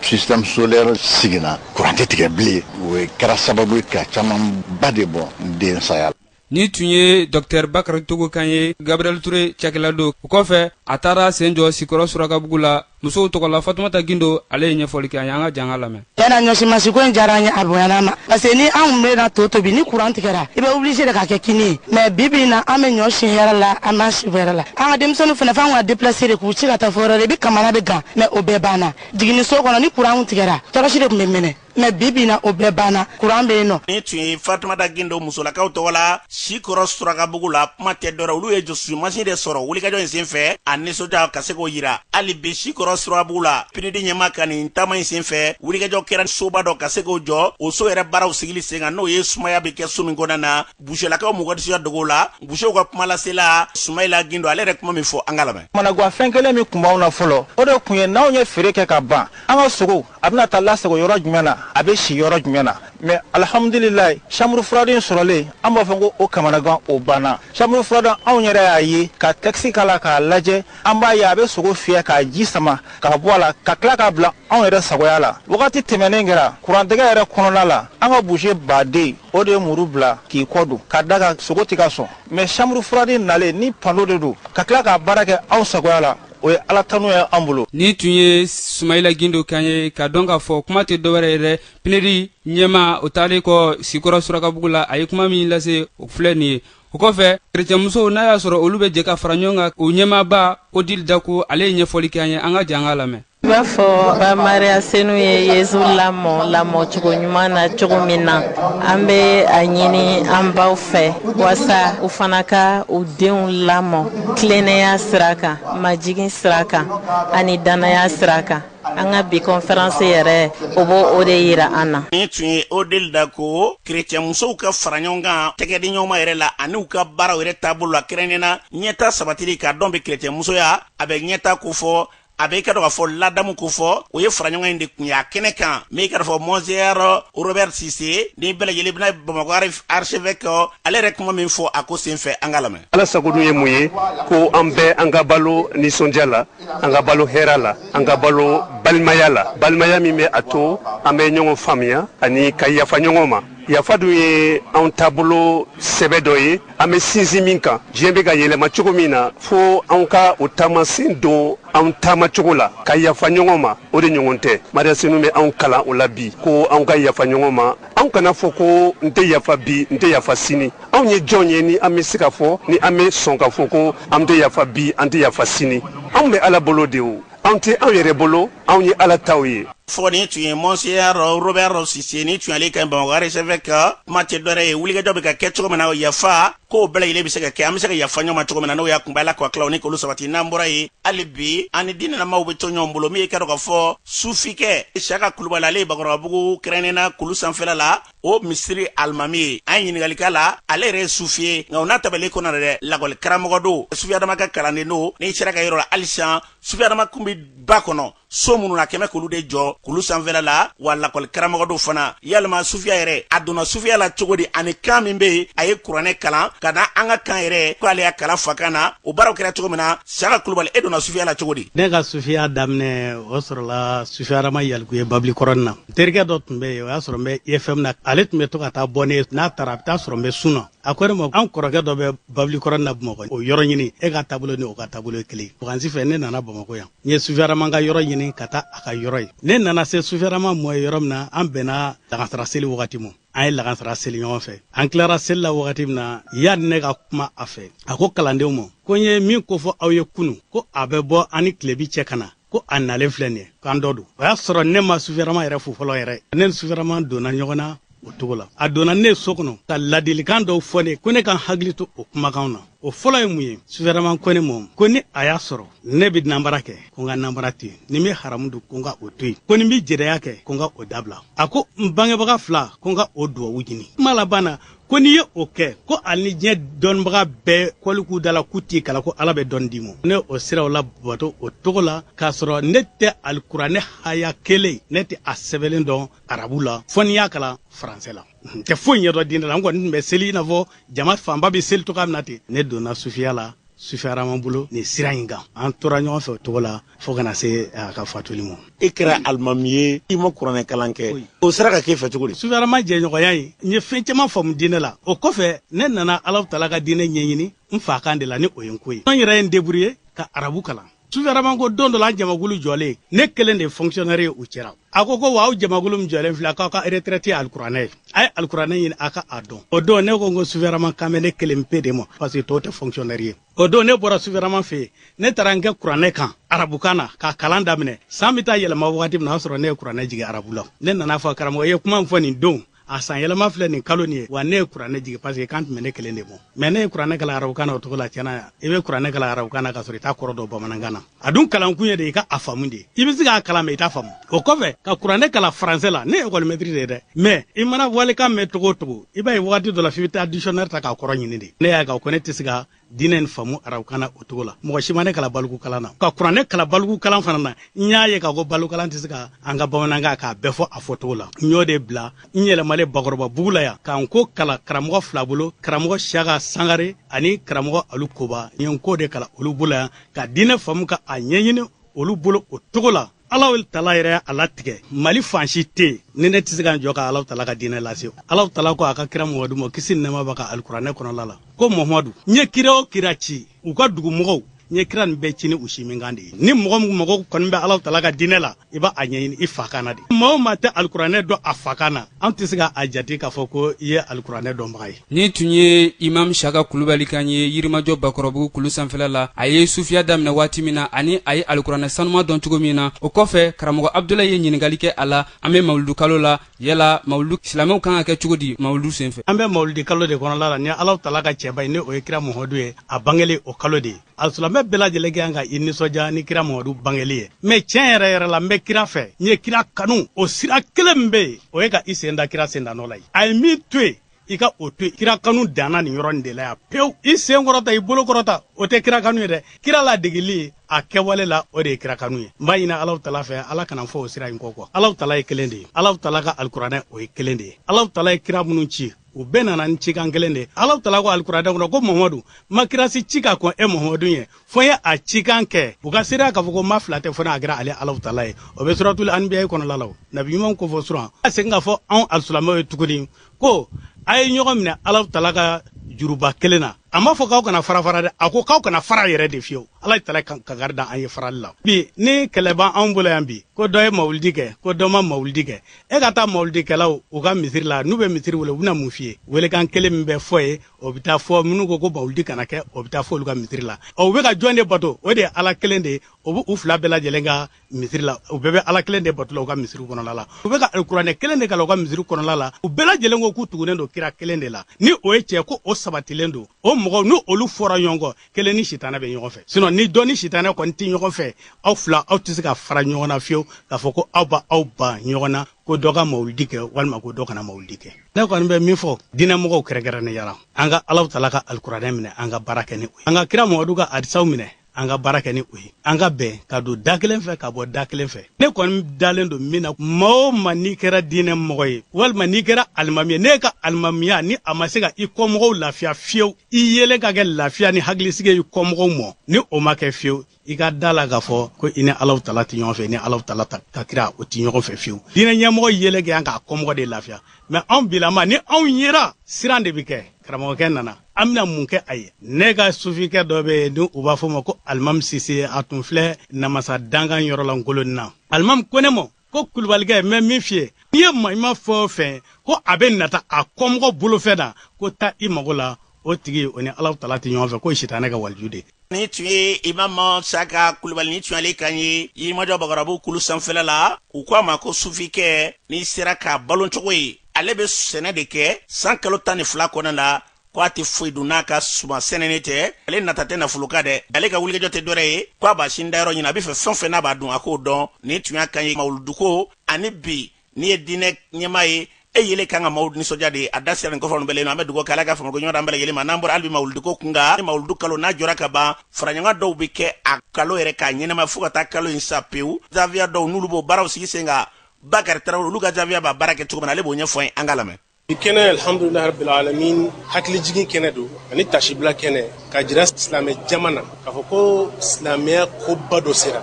système solaire sigira courant tɛ tigɛ bilen o kɛra sababu ye ka caman ba de bɔ den saya la. Ni tun ye Dr Bakari Togo kan ye Gabriel Touré cakɛla don o kɔfɛ a taara sen jɔ Sikɔrɔ Surakabugu la musow tɔgɔla Fatumata Gindo ale ye ɲɛfɔli kɛ an ye an ka janga lamɛn. Yana ɲɔsimasi ko in diyara an ye a bonyana ma parce que ni anw bɛna to tobi ni courant tigɛra i bɛ obligé de ka kɛ kini ye mais bibi na an bɛ ɲɔ si hɛrɛ la an b'a si hɛrɛ la an ka denmisɛnninw fana f'an ka déplacer de k'u ci ka taa fɔ yɔrɔ la i bɛ kamana bɛ gan mais o bɛɛ banna jiginniso kɔnɔ ni courant tigɛra tɔrɔsi de tun bɛ minɛ mais bibi na o bɛɛ banna courant bɛ yen nɔ. Ni tun ye Fatumata Gindo musolakaw tɔgɔ la Sikɔrɔ Surakabugu la kuma tɛ dɔrɔn olu ye jɔsumasi de sɔrɔ wulikajɔ in senfɛ a nisɔndiya ka se k'o yira hali bi Sikɔrɔ Surakabugu la PNUD ɲɛma ka nin taama in senfɛ wulikajɔ kɛra soba dɔ ka se k'o jɔ o so yɛrɛ baaraw sigili sen kan n'o ye sumaya bɛ kɛ so min kɔnɔna na buselakaw Mogadishu dogo la busew ka kuma lasela Sumayila Gindo ale yɛrɛ kuma min fɔ an ka lamɛn. Managua fɛn kelen min kun b'anw na fɔlɔ o de kun ye n'anw ye feere kɛ ka ban an ka sogo a bɛna taa lasago yɔrɔ jumɛn na a bɛ si yɔrɔ jumɛn na mais alhamdulilayi chambre froide sɔrɔlen an b'a fɔ ko o kamanagan o banna chambre froide anw yɛrɛ y'a ye ka taxi k'a la k'a lajɛ an b'a ye a bɛ sogo fiyɛ k'a ji sama k'a bɔ a la ka tila k'a bila anw yɛrɛ sagoya la wagati tɛmɛnen kɛra kurantigɛ yɛrɛ kɔnɔna la an ka boucher baden o de ye muru bila k'i kɔ don ka da ka sogo tɛ ka sɔn mais chambre froide nalen ni panneau de don ka tila k'a baara kɛ anw sagoya la o ye ala tanu ye an bolo. Ni tun ye Sumayila Gindo kan ye ka dɔn k'a fɔ kuma tɛ dɔwɛrɛ ye dɛ PNUD ɲɛma o taalen kɔ Sikɔrɔ Surakabugu la a ye kuma min lase o filɛ nin ye o kɔfɛ kerecɛnmusow n'a y'a sɔrɔ olu bɛ jɛ ka fara ɲɔgɔn kan o ɲɛmaaba Odile Dako ale ye ɲɛfɔli kɛ an ye an ka janga lamɛn. I b'a fɔ Bamariya Senu ye Yezu lamɔ cogo ɲuman na cogo min na an bɛ a ɲini an baw fɛ walasa u fana ka u denw lamɔ tilennenya sira kan majigin sira kan ani dannaya sira kan an ka bi conférence yɛrɛ o b'o de yira an na. Ni tun ye Odile Dako kerecɛnmusow ka fara ɲɔgɔn kan tɛgɛdi ɲɔgɔnma yɛrɛ la ani u ka baaraw yɛrɛ taabolo la kɛrɛnkɛrɛnna ɲɛta sabatili k'a dɔn bɛ kerecɛnmusoya a bɛ ɲɛta ko fɔ a bɛ i ka dɔn k'a fɔ ladamu ko fɔ o ye fara ɲɔgɔn in de kun ye a kɛnɛ kan min i ka dɔn fɔ Monseigneur Robert Cissé ni bɛɛ lajɛlen bɛna Bamakɔ archevêque ale yɛrɛ kuma min fɔ a ko senfɛ an ka lamɛn. Ala sago dun ye mun ye ko an bɛɛ an ka balo nisɔndiya la an ka balo hɛrɛ la an ka balo balimaya la balimaya min bɛ a to an bɛ ɲɔgɔn faamuya ani ka yafa ɲɔgɔn ma. Yafa dun ye anw taabolo sɛbɛ dɔ ye an bɛ sinsin min kan diɲɛ bɛ ka yɛlɛma cogo min na fo anw ka o taamasen don anw taama cogo la ka yafa ɲɔgɔn ma o de ɲɔgɔn tɛ Mariya Senu bɛ anw kalan o la bi ko anw ka yafa ɲɔgɔn ma anw kana fɔ ko n tɛ yafa bi n tɛ yafa sini anw ye jɔn ye ni an bɛ se ka fɔ ni an bɛ sɔn ka fɔ ko an tɛ yafa bi an tɛ yafa sini anw bɛ Ala bolo de o anw tɛ anw yɛrɛ bolo anw ye Ala taw ye. fo ni tun ye Monsieur Robert Cissé ni tun ale ka Bamakɔ RCV ka kuma tɛ dɔwɛrɛ ye wulikajɔ bɛ ka kɛ cogo min na yafa ko bɛɛ lajɛlen bɛ se ka kɛ an bɛ se ka yafa ɲɔgɔn ma cogo min na n'o y'a kunbɛ Ala kɔ kilaw ni k'olu sabati n'an bɔra ye hali bi ani diinɛlamaw bɛ to ɲɔgɔn bolo min ye ka dɔn ka fɔ sufikɛ Isaka Kulubali ale ye Bakɔrɔbabugu kɛrɛnkɛrɛnnena kulu sanfɛla la o misiri alimami ye an ye ɲininkali k'a la ale yɛrɛ ye sufi ye nka o n'a tabali kɔnɔ dɛ lakɔli karamɔgɔ don sufiyadama ka kalanden don n'i sera ka yɔrɔ la halisa sufiyadama kun bɛ ba kɔnɔ so minnu na kɛmɛ k'olu de jɔ kulu sanfɛla la wa lakɔli karamɔgɔ dɔw fana yalima sufiya yɛrɛ a donna sufiya la cogo di ani kan min bɛ yen a ye kuranɛ kalan ka na an ka kan yɛrɛ ko ale y'a kalan fakan na o baaraw kɛra cogo min na Saka Kulubali e donna sufiya la cogo di. Ne ka sufiya daminɛ o sɔrɔla sufiyarama yaliku ye babili kɔrɔnin na terikɛ dɔ tun bɛ yen o y'a sɔrɔ n bɛ IFM na ale tun bɛ to ka taa bɔ ne n'a taara a bɛ taa sɔrɔ n bɛ sun na a ko ne ma an kɔrɔkɛ dɔ bɛ babili kɔrɔnin na Bamakɔ o yɔrɔ ɲini e ka taabolo ni o ka taabolo ye kelen vacances fɛ ne nana Bamakɔ yan n ye sufiyarama ka yɔrɔ ɲini ka taa a ka yɔrɔ ye ne nana se sufiyarama mɔ ye yɔrɔ min na an bɛnna lagansara seli wagati ma an ye lagansara seli ɲɔgɔn fɛ an tilara seli la wagati min na yanni ne ka kuma a fɛ a ko kalandenw ma ko n ye min ko fɔ aw ye kunu ko a bɛ bɔ ani tilebi cɛ ka na ko a nalen filɛ nin ye k'an dɔ don o y'a sɔrɔ ne ma sufiyarama yɛrɛ fo fɔlɔ yɛrɛ ne ni sufiyarama donna ɲɔgɔn na o cogo la a donna ne so kɔnɔ ka ladilikan dɔw fɔ ne ko ne ka hakili to o kumakanw na o fɔlɔ ye mun ye sufiyarama ko ne ma ko ni a y'a sɔrɔ ne bɛ nanbara kɛ ko n ka nanbara to yen ni n bɛ haramu don ko n ka o to yen ko ni n bɛ jɛnɛya kɛ ko n ka o dabila a ko n bangebaga fila ko n ka o duwawu ɲini kuma laban na ko n'i ye o kɛ ko hali ni diɲɛ dɔnnibaga bɛɛ kɔli k'u da la k'u t'i kalan ko Ala bɛ dɔnni d'i ma ne o siraw la bato o cogo la k'a sɔrɔ ne tɛ alikuranɛ haya kelen ne tɛ a sɛbɛnlen dɔn arabu la fo n'i y'a kalan faransɛ la n tɛ foyi ɲɛdɔn diinɛ la n kɔni tun bɛ seli i n'a fɔ jama fanba bɛ seli cogoya min na ten ne donna sufiya la sufiyarama bolo nin sira in kan an tora ɲɔgɔn fɛ o cogo la fo kana se a ka fatuli ma i kɛra alimami ye i ma kuranɛ kalan kɛ o sera ka kɛ fɛ cogo di sufiyarama jɛɲɔgɔnya in n ye fɛn caman faamu diinɛ la o kɔfɛ ne nana Alahu Taala ka diinɛ ɲɛɲini n fa kan de la ni o ye n ko ye an yɛrɛ ye n débrouiller ka arabu kalan sufiyarama ko don dɔ la an jamakulu jɔlen ne kelen de ye fonctionnaire ye u cɛra a ko wa aw jamakulu min jɔlen filɛ k'aw ka retraite ye alikuranɛ ye a ye alikuranɛ ɲini a ka a dɔn o don ne ko n ko sufiyarama kan bɛ ne kelen pe de ma parce que tɔw tɛ fonctionnaire ye o don ne bɔra sufiyarama fɛ yen ne taara n kɛ kuranɛ kan arabukan na k'a kalan daminɛ san bɛ taa yɛlɛma wagati min na o y'a sɔrɔ ne ye kuranɛ jigin arabu la ne nana fɔ karamɔgɔ ye kuma min fɔ nin don a san yɛlɛma filɛ nin kalo nin ye wa ne ye kuranɛ jigin parce que kan tun bɛ ne kelen de ma mais ne ye kuranɛ kalan arabukan na o cogo la tiɲɛna i bɛ kuranɛ kalan arabukan na k'a sɔrɔ i t'a kɔrɔ dɔn bamanankan na a dun kalankun ye de i ka a faamu de i bɛ se k'a kalan mɛ i t'a faamu o kɔfɛ ka kuranɛ kalan faransɛ la ne ye école maîtrise de ye dɛ mais i mana walikan mɛn cogo o cogo i b'a ye wagati dɔ la f'i bɛ taa dictionnaire ta k'a kɔrɔ ɲini de ne y'a ye k'a ko ne tɛ se ka diinɛ nin faamu arabukan na o cogo la mɔgɔ si ma ne kalan baliku kalan na ka kuranɛ kalan baliku kalan fana na n y'a ye k'a ko baliku kalan tɛ se ka an ka bamanankan k'a bɛɛ fɔ a fɔcogo la n y'o de bila n yɛlɛmalen Bakɔrɔbabugu la yan k'an ko kalan karamɔgɔ fila bolo karamɔgɔ Siyaka Sangare ani karamɔgɔ Alu Koba n ye n ko de kalan olu bolo yan ka diinɛ faamu ka a ɲɛɲini olu bolo o cogo la Alahu Taala yɛrɛ a latigɛ Mali fan si tɛ yen ni ne tɛ se ka n jɔ ka Alahu Taala ka diinɛ lase Alahu Taala ko a ka kira Muhamadu ma kisi ni nɛɛma b'a ka alikuranɛ kɔnɔla la ko Muhamadu n ye kira o kira ci u ka dugumɔgɔw n ye kira nin bɛɛ ci ni u si min kan de ye ni mɔgɔ kɔni bɛ Alahu Taala ka diinɛ la i b'a ɲɛɲini i fa kan na de maa o maa tɛ alikuranɛ dɔn a fa kan na an tɛ se ka a jate k'a fɔ ko i ye alikuranɛ dɔnbaga ye ni tun ye imam Siyaka Kulubali kan ye yirimajɔ Bakɔrɔbabugu kulu sanfɛla la a ye sufiya daminɛ waati min na ani a ye alikuranɛ sanuma dɔn cogo min na o kɔfɛ karamɔgɔ Abdulayi ye ɲininkali kɛ a la an bɛ mawuludu kalo la yala mawuludu silamɛw kan ka kɛ cogo di mawuludu senfɛ an bɛ mawuludi kalo de kɔnɔla la ni Alahu Taala ka cɛba ye ni o ye kira Muhamadu ye a bangelen o kalo de ye alisilamɛ bɛɛ lajɛlen kan ka i nisɔndiya ni kira Muhamadu bangeli ye mais tiɲɛ yɛrɛ yɛrɛ la n bɛ kira fɛ n ye kira kanu o sira kelen min bɛ yen o ye ka i sen da kira sendannɔ la ye a ye min to yen i ka o to yen kira kanu danna nin yɔrɔ nin de la yan pewu i sen kɔrɔta i bolo kɔrɔta o tɛ kira kanu ye dɛ kira ladegeli a kɛwale la o de ye kira kanu ye n b'a ɲini Alahu Taala fɛ Ala kana fɔ o sira in kɔ quoi Alahu Taala ye kelen de ye Alahu Taala ka alikuranɛ o ye kelen de ye Alahu Taala ye kira minnu ci u bɛɛ nana ni cikan kelen de ye Alahu Taala ko alikuranɛ kɔnɔ ko Muhamadu ma kira si ci ka kɔn e Muhamadu ye fo n ye a cikan kɛ u ka seereya k'a fɔ ko ma fila tɛ fɔ n'a kɛra ale Alahu Taala ye o bɛ suratul anbiya kɔnɔla la o nabi ɲuman ko fɔ suran a segin k'a fɔ anw alisilamɛw ye tuguni ko a ye ɲɔgɔn minɛ Alahu Taala ka juruba kelen na a ma fɔ k'aw kana fara dɛ a ko k'aw kana fara yɛrɛ de fiyewu ala tala ka garida an ye farali la bi ni kɛlɛ b'an anw bolo yan bi ko dɔ ye mawulidi kɛ ko dɔ ma mawulidi kɛ e ka taa mawulidikɛlaw u ka misiri la n'u bɛ misiri wele u bɛna mun f'i ye welekan kelen min bɛ fɔ ye o bɛ taa fɔ minnu ko mawulidi kana kɛ o bɛ taa fɔ olu ka misiri la u bɛ ka jɔn de bato o de ye ala kelen de ye o bɛ u fila bɛɛ lajɛlen ka misiri la u bɛɛ bɛ ala kelen de bato la u ka misiri kɔnɔla la u bɛ ka alikuranɛ kelen de kalan u ka misiri kɔnɔla la u bɛɛ lajɛlen ko k'u tugunen don kira kelen de la ni o ye cɛ ko o sabatilen don o mɔgɔw n'u olu fɔra ɲɔgɔn kɔ kelen ni sitanɛ bɛ ɲɔgɔn fɛ sinon ni dɔ ni sitanɛ kɔni tɛ ɲɔgɔn fɛ aw fila aw tɛ se ka fara ɲɔgɔn na fiyewu k'a fɔ ko aw ba ɲɔgɔn na ko dɔ ka mawulidi kɛ walima ko dɔ kana mawulidi kɛ ne kɔni bɛ min fɔ diinɛmɔgɔw kɛrɛnkɛrɛnnenya an ka Alahu Taala ka alikuranɛ minɛ an ka baara kɛ ni o ye an ka kira Mamadu ka hadisaw minɛ an ka baara kɛ ni o ye an ka bɛn ka don da kelen fɛ ka bɔ da kelen fɛ ne kɔni dalen don min na maa o maa n'i kɛra diinɛmɔgɔ ye walima n'i kɛra alimami ye ne ka alimamiya ni a ma se ka i kɔmɔgɔw lafiya fiyewu i yelen ka kɛ lafiya ni hakilisigi ye i kɔmɔgɔw mɔ ni o ma kɛ fiyewu i ka da la k'a fɔ ko i ni Alahu Taala tɛ ɲɔgɔn fɛ ni Alahu Taala ka kira o tɛ ɲɔgɔn fɛ fiyewu diinɛ ɲɛmɔgɔ yelen kɛ yan k'a kɔmɔgɔ de lafiya mɛ anw bilama ni anw yera siran de bɛ kɛ karamɔgɔkɛ nana an bɛna mun kɛ a ye ne ka sufikɛ dɔ bɛ yen ni u b'a fɔ ma ko alimami Sise a tun filɛ namasa dankan yɔrɔ la ngoloni na alimami ko ne ma ko kulubalikɛ mɛ min f'i ye n'i ye maɲuman fɛn o fɛn ko a bɛ nata a kɔmɔgɔ bolofɛ da ko taa i mago la o tigi o ni Alahu Taala tɛ ɲɔgɔn fɛ ko sitanɛ ka waliju de ni tun ye Imam Saka Kulubali ni tun ale kan ye Yirimajɔ Bagarabu kulu sanfɛla la u ko a ma ko sufikɛ n'i sera k'a balon cogo ye ale bɛ sɛnɛ de kɛ san kalo 12 kɔnɔ la ko a tɛ foyi dun n'a ka suman sɛnɛni tɛ ale nata tɛ nafolo ka dɛ ale ka wulikajɔ tɛ dɔwɛrɛ ye ko a b'a sin da yɔrɔ ɲini a bɛ fɛ fɛn o fɛn n'a b'a dun a k'o dɔn ni tun y'a kan ye mawuluduko ani bi n'i ye diinɛ ɲɛmaa ye e yele kan ka mawuludu nisɔndiya de a da sera nin kɔfɛ bɛɛ lajɛlen an bɛ dugawu kɛ ala ka faamako ɲɔgɔn an bɛɛ lajɛlen ma n'an bɔra hali bi mawuluduko kun kan ni mawuludu kalo n'a jɔra ka ban faraɲɔgɔn dɔw bɛ kɛ a kalo yɛrɛ k'a ɲɛnama fo ka taa kalo in sa pewu javiya dɔw n'olu b'o baaraw sigi sen kan Bakari Tarawele olu ka javiya b'a baara kɛ cogo min na ale b'o ɲɛfɔ an ye an ka lamɛn kɛnɛ alhamdulilahi rabbil alamin hakili jigin kɛnɛ don ani tasibila kɛnɛ ka jira silamɛ jama na k'a fɔ ko silamɛya koba dɔ sera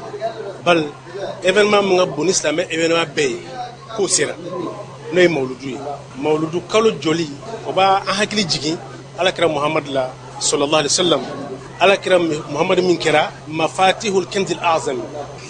bal événement min ka bon ni silamɛ événement bɛɛ ye k'o sera n'o ye mawuludu ye mawuludu kalo joli o b'a an hakili jigin alakira Muhamadu la sallallahu alaihi wasallam alakira Muhamadu min kɛra mafatihul kanzil azam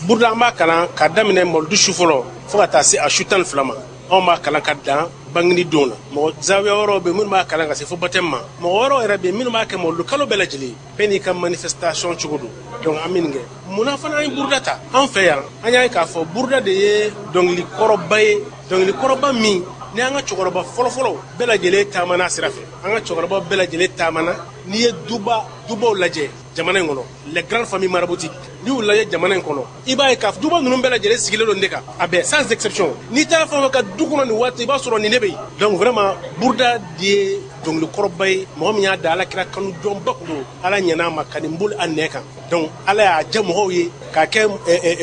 burda an b'a kalan ka daminɛ mawuludu su fɔlɔ fo ka taa se a su 12 ma anw b'a kalan ka dan bangini don na mɔgɔ zawiya wɛrɛw bɛ minnu b'a kalan ka se fo baptême ma mɔgɔ wɛrɛw yɛrɛ bɛ minnu b'a kɛ mawuludu kalo bɛɛ lajɛlen bɛɛ n'i ka manifestation cogo don donc an bɛ nin kɛ munna fana an ye burda ta an fɛ yan an y'a ye k'a fɔ burda de ye dɔnkili kɔrɔba ye dɔnkili kɔrɔba min ni an ka cɛkɔrɔba fɔlɔfɔlɔ bɛɛ lajɛlen taamana sira fɛ an ka cɛkɔrɔba bɛɛ lajɛlen taamana n'i ye dubaw lajɛ jamana in kɔnɔ les grandes familles maraboutiques n'i y'u lajɛ jamana in kɔnɔ i b'a ye k'a fɔ duba ninnu bɛɛ lajɛlen sigilen don ne kan a bɛɛ sans exception n'i taara fɛn o fɛn ka du kɔnɔ nin waati i b'a sɔrɔ nin de bɛ yen donc vraiment burda de ye dɔnkili kɔrɔba ye mɔgɔ min y'a da ala kira kanu dɔnba kun don ala ɲɛna a ma ka nin boli a nɛ kan donc ala y'a diya mɔgɔw ye k'a kɛ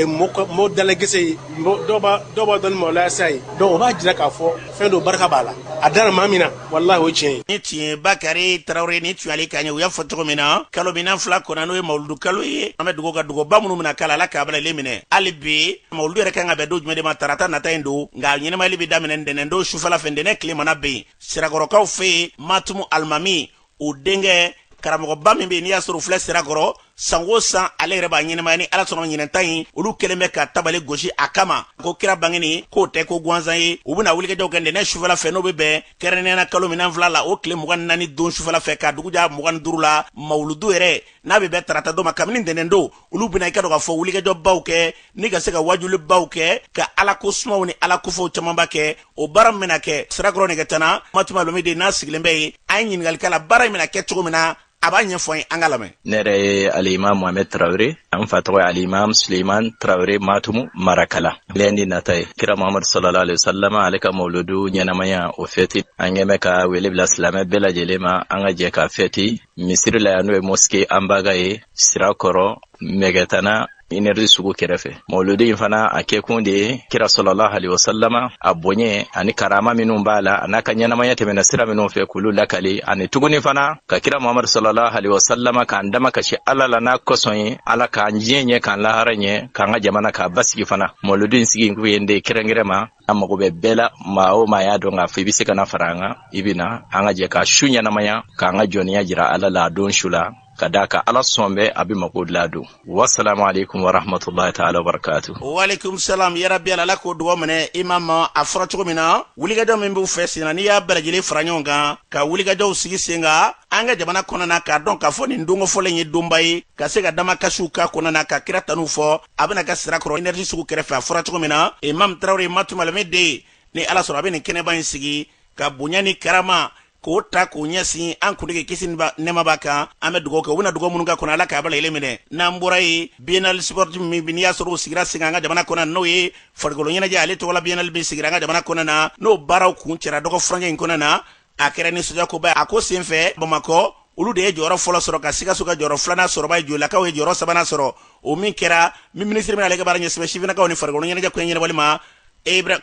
mɔgɔ dalagɛsɛ ye dɔw b'a dɔn ni mɔlaya sa ye donc o b'a jira k'a fɔ fɛn dɔ barika b'a la a dara maa min na walahi o ye tiɲɛ ye ni tun ye Bakari Tarawele ni tun ale kan ye u y'a fɔ cogo min na kalo min fila kɔnɔ n'o ye mawuludu kalo ye an bɛ dugawu ka dugawu minnu mina kala ala k'a balalen minɛ hali bi mawuludu yɛrɛ kan ka bɛn don jumɛn de ma tarata nata in don nka ɲɛnɛmayali bɛ daminɛ ntɛnɛn don sufɛla fɛ ntɛnɛn tile mana bɛ yen sirakɔrɔkaw fɛ yen Matumu Alimami o denkɛ karamɔgɔba min bɛ yen n'i y'a sɔrɔ u filɛ sirakɔrɔ san o san ale yɛrɛ b'a ɲɛnɛmaya ni ala sɔnna ɲinɛnta in olu kɛlen bɛ ka tabali gosi a kama ko kira bangeni k'o tɛ ko gansan ye u bɛna wulikɛjɔw kɛ ntɛnɛn sufɛla fɛ n'o bɛ bɛn kɛrɛnkɛrɛnnenya kalo minɛn fila la o tile 24 don sufɛla fɛ ka dugu ja 25 la mawuludu yɛrɛ n'a bɛ bɛn tarata don ma kabini ntɛnɛn don olu bɛna i ka dɔn k'a fɔ wulikɛjɔbaw kɛ ni ka se ka wajulibaw kɛ ka ala ko sumaw ni ala kofɔw camanba kɛ o baara min bɛna kɛ sirakɔrɔ nɛgɛtana Matumu Alimami de n'a sigilen bɛ yen an ye ɲininkali la baara in bɛna kɛ cogo min na a b'a ɲɛfɔ ye an ka lamɛn. Ne yɛrɛ ye alimam Mohamed Traore an fa tɔgɔ ye alimam Suleiman Traore Matumu Marakala lɛndi nata ye kira Muhammad sallallahu alaihi wasallam ale ka mawludu ɲɛnamaya o fɛti an ɲɛmɛ ka wele bila silamɛ bɛɛ lajɛlen ma an ka jɛ ka fɛti misiri la yan n'o ye mosquée Anbaga ye Sirakɔrɔ Mɛgɛtana energie sugu kɛrɛfɛ mauludi fana a kɛkun de kira sallallahu alaihi wasallama a bonye ani karama minnu b'a la ana ka ɲɛnamaya tɛmɛna sira minnu fɛ k'olu lakali ani tuguni fana ka kira Muhammad sallallahu alaihi wasallama k'an dama kasi ala la n'a kɔsɔn ye ala k'an diɲɛ ɲɛ k'an lahara ɲɛ k'an ka jamana k'a basigi fana mauludi sigi kun ye de kɛrɛnkɛrɛn ma an mago bɛ bɛɛ la maa o maa y'a dɔn k'a fɔ i bɛ se ka na fara an kan i bɛ na an ka jɛ ka su ɲɛnamaya k'an ka jɔnniya jira ala la a don su la ka da ka ala sɔn bɛ a bɛ mako dilan don wassalamu alaikum wa rahmatullahi ta'ala wa barakatuh. Wa alaikum salam ya rabbi ala ko duwa minɛ imam a fɔra cogo min na wulikajɔ min b'u fɛ sen n'i y'a bɛɛ lajɛlen fara ɲɔgɔn kan ka wulikajɔw sigi sen kan an ka jamana kɔnɔna k'a dɔn k'a fɔ nin donko fɔlen ye donba ye ka se ka damakasiw k'a kɔnɔna ka kira tanu fɔ a bɛna ka sirakɔrɔ énergie sugu kɛrɛfɛ a fɔra cogo min na imam Traoré Matumaleme den ni ala sɔrɔ a bɛ nin kɛnɛba in sigi ka bonya ni karama k'o ta k'o ɲɛsin an kuntigi kisi nɛɛma b'a kan an bɛ dugawu kɛ u bɛna dugawu minnu ka kɔnɔ ala k'a bala yɛlɛ minɛ n'an bɔra ye biennale sportive min n'i y'a sɔrɔ o sigira sen an ka jamana kɔnɔ n'o ye farikolo ɲɛnajɛ ale tɔgɔ la biennale min sigira an ka jamana kɔnɔ na n'o baaraw kun cɛra dɔgɔ furancɛ in kɔnɔ na a kɛra nisɔndiyakoba a ko sen fɛ Bamakɔ olu de ye jɔyɔrɔ fɔlɔ sɔrɔ ka Sikaso ka jɔyɔrɔ filanan sɔrɔ ba ye jolakaw ye jɔyɔrɔ sabanan sɔrɔ o min kɛra min ministre min ale ka baara ɲɛsɛbɛ sifinnakaw ni farikolo ɲɛnajɛ ko ɲɛnabɔli ma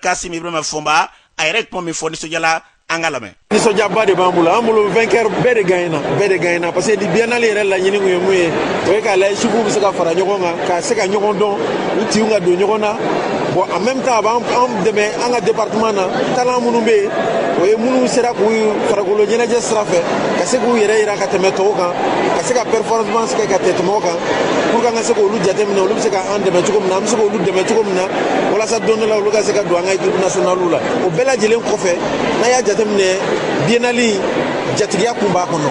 Kasim Ibrahima Fɔnba a yɛrɛ kuma min fɔ nisɔndiyala an ka lamɛn. Nisɔndiyaba de b'an bolo an bolo vainqueur bɛɛ de gagnera parce que di biennale yɛrɛ laɲini kun ye mun ye o ye k'a layɛ suguw bɛ se ka fara ɲɔgɔn kan ka se ka ɲɔgɔn dɔn u tinw ka don ɲɔgɔn na bon en même temps a b'an dɛmɛ an ka département na talent minnu bɛ yen o ye minnu sera k'u farikolo ɲɛnajɛ sira fɛ ka se k'u yɛrɛ yira ka tɛmɛ tɔw kan ka se ka performance kɛ ka tɛmɛ o kan pour que an ka se k'olu jateminɛ olu bɛ se ka an dɛmɛ cogo min na an bɛ se k'olu dɛmɛ cogo min na walasa don dɔ la olu ka se ka don an ka équipe nationale la o bɛɛ lajɛlen kɔfɛ n'a y'a jateminɛ biennale jatigiya kun b'a kɔnɔ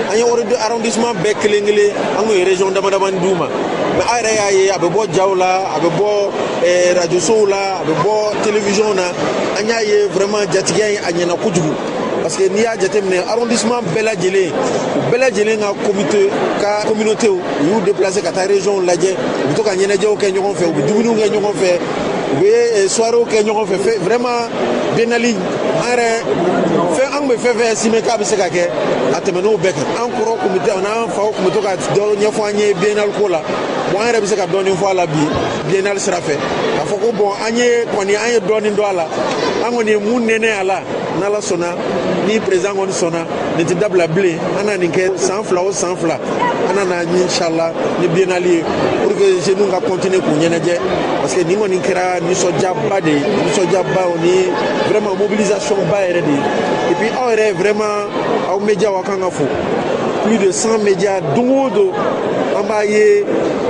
an ye arrondissement bɛɛ kelen kelen an kun ye région damadamani d'u ma mais a yɛrɛ y'a ye a bɛ bɔ jaw la a bɛ bɔ radio sow la a bɛ bɔ télévision na an y'a ye vraiment jatigiya in a ɲɛna kojugu parce que n'i y'a jateminɛ arrondissement bɛɛ lajɛlen u bɛɛ lajɛlen ka communauté u y'u déplacer ka taa région lajɛ u bɛ to ka ɲɛnajɛw kɛ ɲɔgɔn fɛ u bɛ dumuniw kɛ ɲɔgɔn fɛ u bɛ soirées kɛ ɲɔgɔn fɛ vraiment biennale an yɛrɛ an kun bɛ fɛn fɛn estimé k'a bɛ se ka kɛ a tɛmɛn'o bɛɛ kan an kɔrɔ kun bɛ n'an faw kun bɛ to ka dɔ ɲɛfɔ an ye biennale ko la bon an yɛrɛ bɛ se ka dɔɔnin fɔ a la bi biennale sira fɛ k'a fɔ ko bon an ye dɔɔnin dɔn a la an kɔni ye mun nɛnɛ a la n'ala sɔnna ni président kɔni sɔnna nin tɛ dabila bilen an na nin kɛ san fila o san fila an na na inchallah ni biennale ye pour que jeunes ka continuer k'u ɲɛnajɛ parce que nin kɔni kɛra nisɔndiyaba de ye nisɔndiyaba o ni vraiment mobilisation ba yɛrɛ de ye et puis aw yɛrɛ vraiment aw médias aw kan ka fo plus de 100 médias don o don an b'a ye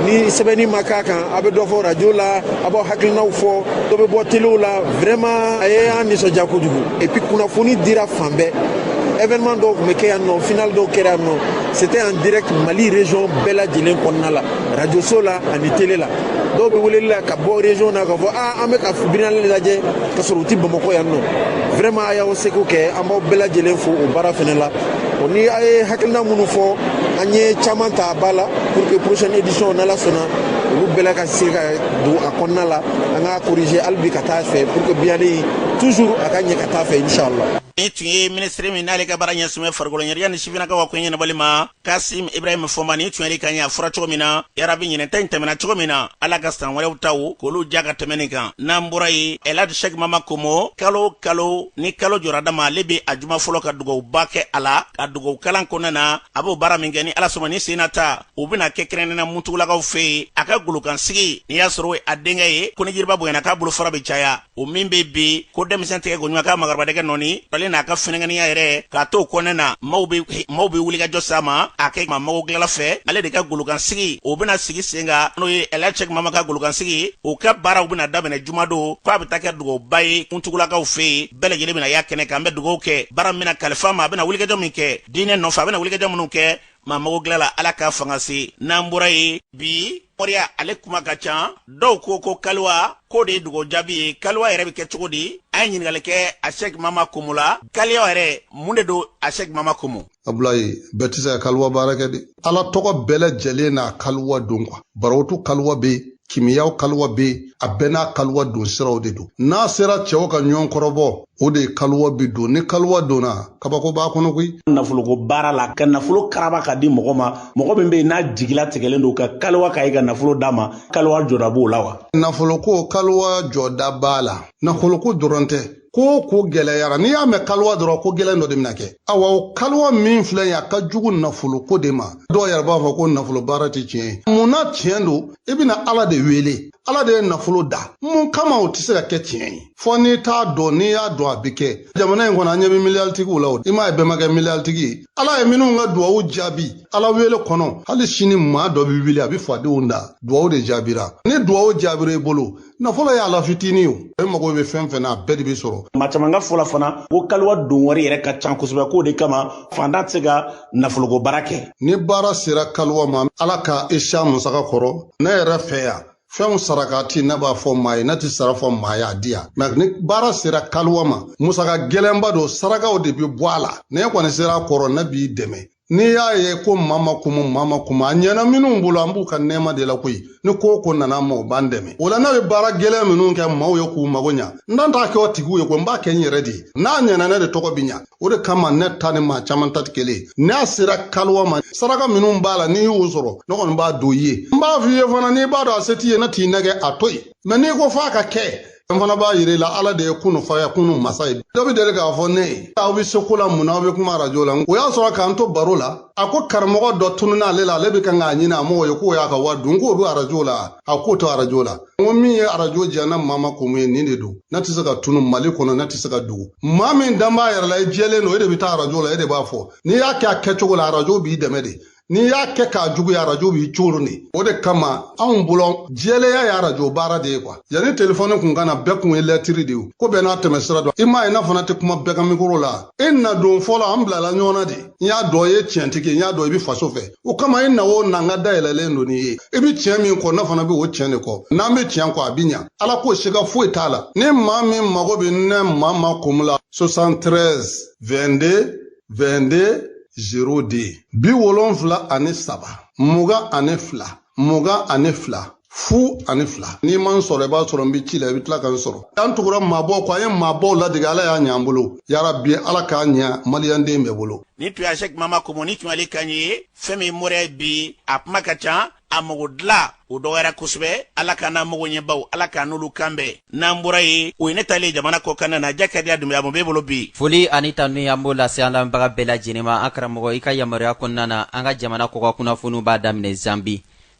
ni sɛbɛnni ma k'a kan a bɛ dɔ fɔ radio la a b'aw hakilinaw fɔ dɔ bɛ bɔ téléw la vraiment a ye an nisɔndiya kojugu et puis kunnafoni dira fan bɛɛ événement dɔw tun bɛ kɛ yan nɔ final dɔw kɛra yan nɔ c'était en direct Mali région bɛɛ lajɛlen kɔnɔna la radio so la ani télé la dɔw bɛ weleli la ka bɔ région na ka fɔ an bɛ ka biennale lajɛ ka sɔrɔ u tɛ Bamakɔ yan nɔ vraiment a y'aw seko kɛ an b'aw bɛɛ lajɛlen fo o baara fana la ni a ye hakilina minnu fɔ an ye caman ta a ba la pour que prochaine édition n'ala sɔnna olu bɛɛ la ka se ka don a kɔnɔna la an ka corriger hali bi ka taa fɛ pour que biennale toujours a ka ɲɛ ka taa fɛ inchallah. Ni tun ye ministre min n'ale ka baara ɲɛsumɛ farikolo ɲɛnajɛ ni sifinnakaw ka ko ɲɛnabɔli ma Kasim Ibrahima Fɔnba ni tun ye ka ɲɛ a fɔra cogo min na yarabi ɲinɛta in tɛmɛna cogo min na ala ka san wɛrɛw taw k'olu diya ka tɛmɛ nin kan n'an bɔra ye Elhadji Sheikh Mama Komo kalo ni kalo jɔra dama ale bɛ a juma fɔlɔ ka dugawuba kɛ a la ka dugawu kalan kɔnɔna na a b'o baara min kɛ ni ala sɔnna ni sen na ta u bɛna kɛ kɛrɛnkɛrɛnnena mutugulakaw fɛ yen a ka golokansigi n'i y'a sɔrɔ a denkɛ ye ko ni jiriba bonyana k'a bolo fara bɛ caya o min bɛ bi ko denmisɛn tigɛ goɲuman k'a magarabadɛkɛ nɔni ale n'a ka fɛnɛŋaniya yɛrɛ k'a to kɔnɛ na maaw bɛ wuli ka jɔ s'a ma a kɛ mago dilanla fɛ ale de ka golokansigi o bɛna sigi sen kan n'o ye Elhadji Sheikh Mama ka golokansigi o ka baaraw bɛna daminɛ juma don k'a bɛ taa kɛ dugawuba ye kuntugulakaw fɛ yen bɛɛ lajɛlen bɛna y'a kɛnɛ kan an bɛ dugawu kɛ baara min bɛna kalifa ma a bɛna wulikajɔ min kɛ diinɛ nɔfɛ a bɛna wulikajɔ minnu kɛ maa mago dilanla ala k'a fanga se n'an bɔra ye bi mɔriya ale kuma ka ca dɔw ko kaliwa ko de ye dugawu jaabi ye kaliwa yɛrɛ bɛ kɛ cogo di a ye ɲininkali kɛ a Sheikh Mama Komo la kaliwa yɛrɛ mun de don a Sheikh Mama Komo. Abulayi bɛɛ tɛ se ka kaliwa baara kɛ de ala tɔgɔ bɛɛ lajɛlen n'a kaliwa don barawotu kaliwa bɛ kimiyaw kaliwa be a bɛɛ n'a kaliwa don siraw de don n'a sera cɛw ka ɲɔgɔn kɔrɔbɔ o de kaliwa bi don ni kaliwa donna kabako b'a kɔnɔ koyi nafoloko baara la ka nafolo karaba ka di mɔgɔ ma mɔgɔ min be n'a jigila tigɛlen don ka kaliwa ka i ka nafolo d'a ma kaliwa jɔda b'o la wa nafoloko kaliwa jɔda b'a la nafoloko dɔrɔn tɛ ko gɛlɛyara n'i y'a mɛn kaliwa dɔrɔn ko gɛlɛn dɔ de bɛna kɛ awa o kaliwa min filɛ ye a ka jugu nafoloko de ma dɔw yɛrɛ b'a fɔ ko nafolo baara tɛ tiɲɛ ye munna tiɲɛ don i bɛna ala de wele ala de ye nafolo da mun kama o tɛ se ka kɛ tiɲɛ ye fɔ n'i t'a dɔn n'i y'a dɔn a bɛ kɛ jamana in kɔnɔ an ɲɛ bɛ miliyaritigiw la o i m'a ye bɛɛ ma kɛ miliyartigi ye ala ye minnu ka duwawu jaabi ala wele kɔnɔ hali sini maa dɔ bɛ wuli a bɛ fadenw da duwawu de jaabira ni duwawu jaabira i bolo nafolo ye ala fitinin o e mago bɛ fɛn fɛn na a bɛɛ de bɛ sɔrɔ maa caman ka fɔ la fana ko kaliwa don wari yɛrɛ ka can kosɛbɛ k'o de kama fantan tɛ se ka nafoloko baara kɛ ni baara sera kaliwa ma ala ka isa musaka kɔrɔ ne yɛrɛ fɛ yan fɛnw sarakati ne b'a fɔ maa ye ne tɛ sara fɔ maa ye a di yan mɛ ni baara sera kaliwa ma musaka gɛlɛnba don sarakaw de bɛ bɔ a la ne kɔni sera a kɔrɔ ne b'i dɛmɛ n'i y'a ye ko mama kumu a ɲɛna minnu bolo an b'u ka nɛɛma de la koyi ni ko nana ma o b'an dɛmɛ o la ne bɛ baara gɛlɛn minnu kɛ maaw ye k'u mago ɲa n dan t'a kɛ o tigiw ye ko n b'a kɛ n yɛrɛ de ye n'a ɲɛna ne de tɔgɔ bi ɲa o de kama ne ta ni maa caman ta tɛ kelen ye n'a sera kaliwa ma saraka minnu b'a la n'i y'o sɔrɔ ne kɔni b'a don i ye n b'a f'i ye fana n'i b'a dɔn a se t'i ye ne t'i nɛgɛ a to yen mɛ n'i ko f'a ka kɛ n fana b'a yira i la ala de ye kunu faya kunu masa ye dɔ bɛ deli k'a fɔ ne ye aw bɛ se ko la mun na aw bɛ kuma arajo la o y'a sɔrɔ k'an to baro la a ko karamɔgɔ dɔ tununa ale la ale bɛ kan k'a ɲini a mɔgɔ ye k'o y'a ka wari dun k'o bɛ arajo la a k'o to arajo la n ko min ye arajo diya ne maa ma ko mun ye nin de don ne tɛ se ka tunu mali kɔnɔ ne tɛ se ka dogo maa min dan b'a yɛrɛ la i jɛlen don e de bɛ taa arajo la e de b'a fɔ n'i y'a kɛ a kɛcogo la arajo b'i dɛmɛ de n'i y'a kɛ k'a juguya arajo b'i coron de o de kama anw bolo jɛlenya ye arajo baara de ye kuwa yanni telefɔni kun kana bɛɛ kun ye lɛtiri de ye ko bɛɛ n'a tɛmɛ sira dɔn i m'a ye n'a fana tɛ kuma bɛɛ ka mikoro la e na don fɔlɔ an bilala ɲɔgɔn na de n y'a dɔn i ye tiɲɛtigi ye n y'a dɔn i bɛ faso fɛ o kama i na o na n ka dayɛlɛlen don nin ye i bɛ tiɲɛ min kɔ ne fana bɛ o tiɲɛ de kɔ n'an bɛ tiɲɛ kɔ a bɛ ɲa ala k'o siga foyi t'a la ni maa min mago bɛ ne maa ma kun la 73 22 22 0 de 73 22 fu ani fila n'i ma n sɔrɔ i b'a sɔrɔ n bɛ ci la i bɛ tila ka n sɔrɔ an tugura maabɔw kɔ an ye maabɔw ladege ala y'a ɲɛ an bolo yarabi ala k'a ɲɛ maliyɛnden bɛɛ bolo ni tun y'a Sheikh Mama Kumu ni tun ale kan ye fɛn min mɔrɛ bi a kuma ka ca a mago dilan o dɔgɔyara kosɛbɛ ala k'an n'a mago ɲɛbaw ala k'an n'olu kan bɛɛ n'an bɔra ye o ye ne talen jamana kɔ kan na jakadiya dumbaya mun b'e bolo bi foli ani tanu an b'o lase an lamɛnbaga bɛɛ lajɛlen ma an karamɔgɔ i ka yamaruya kɔnɔna na an ka jamana kɔ ka kunnafoniw b'a daminɛ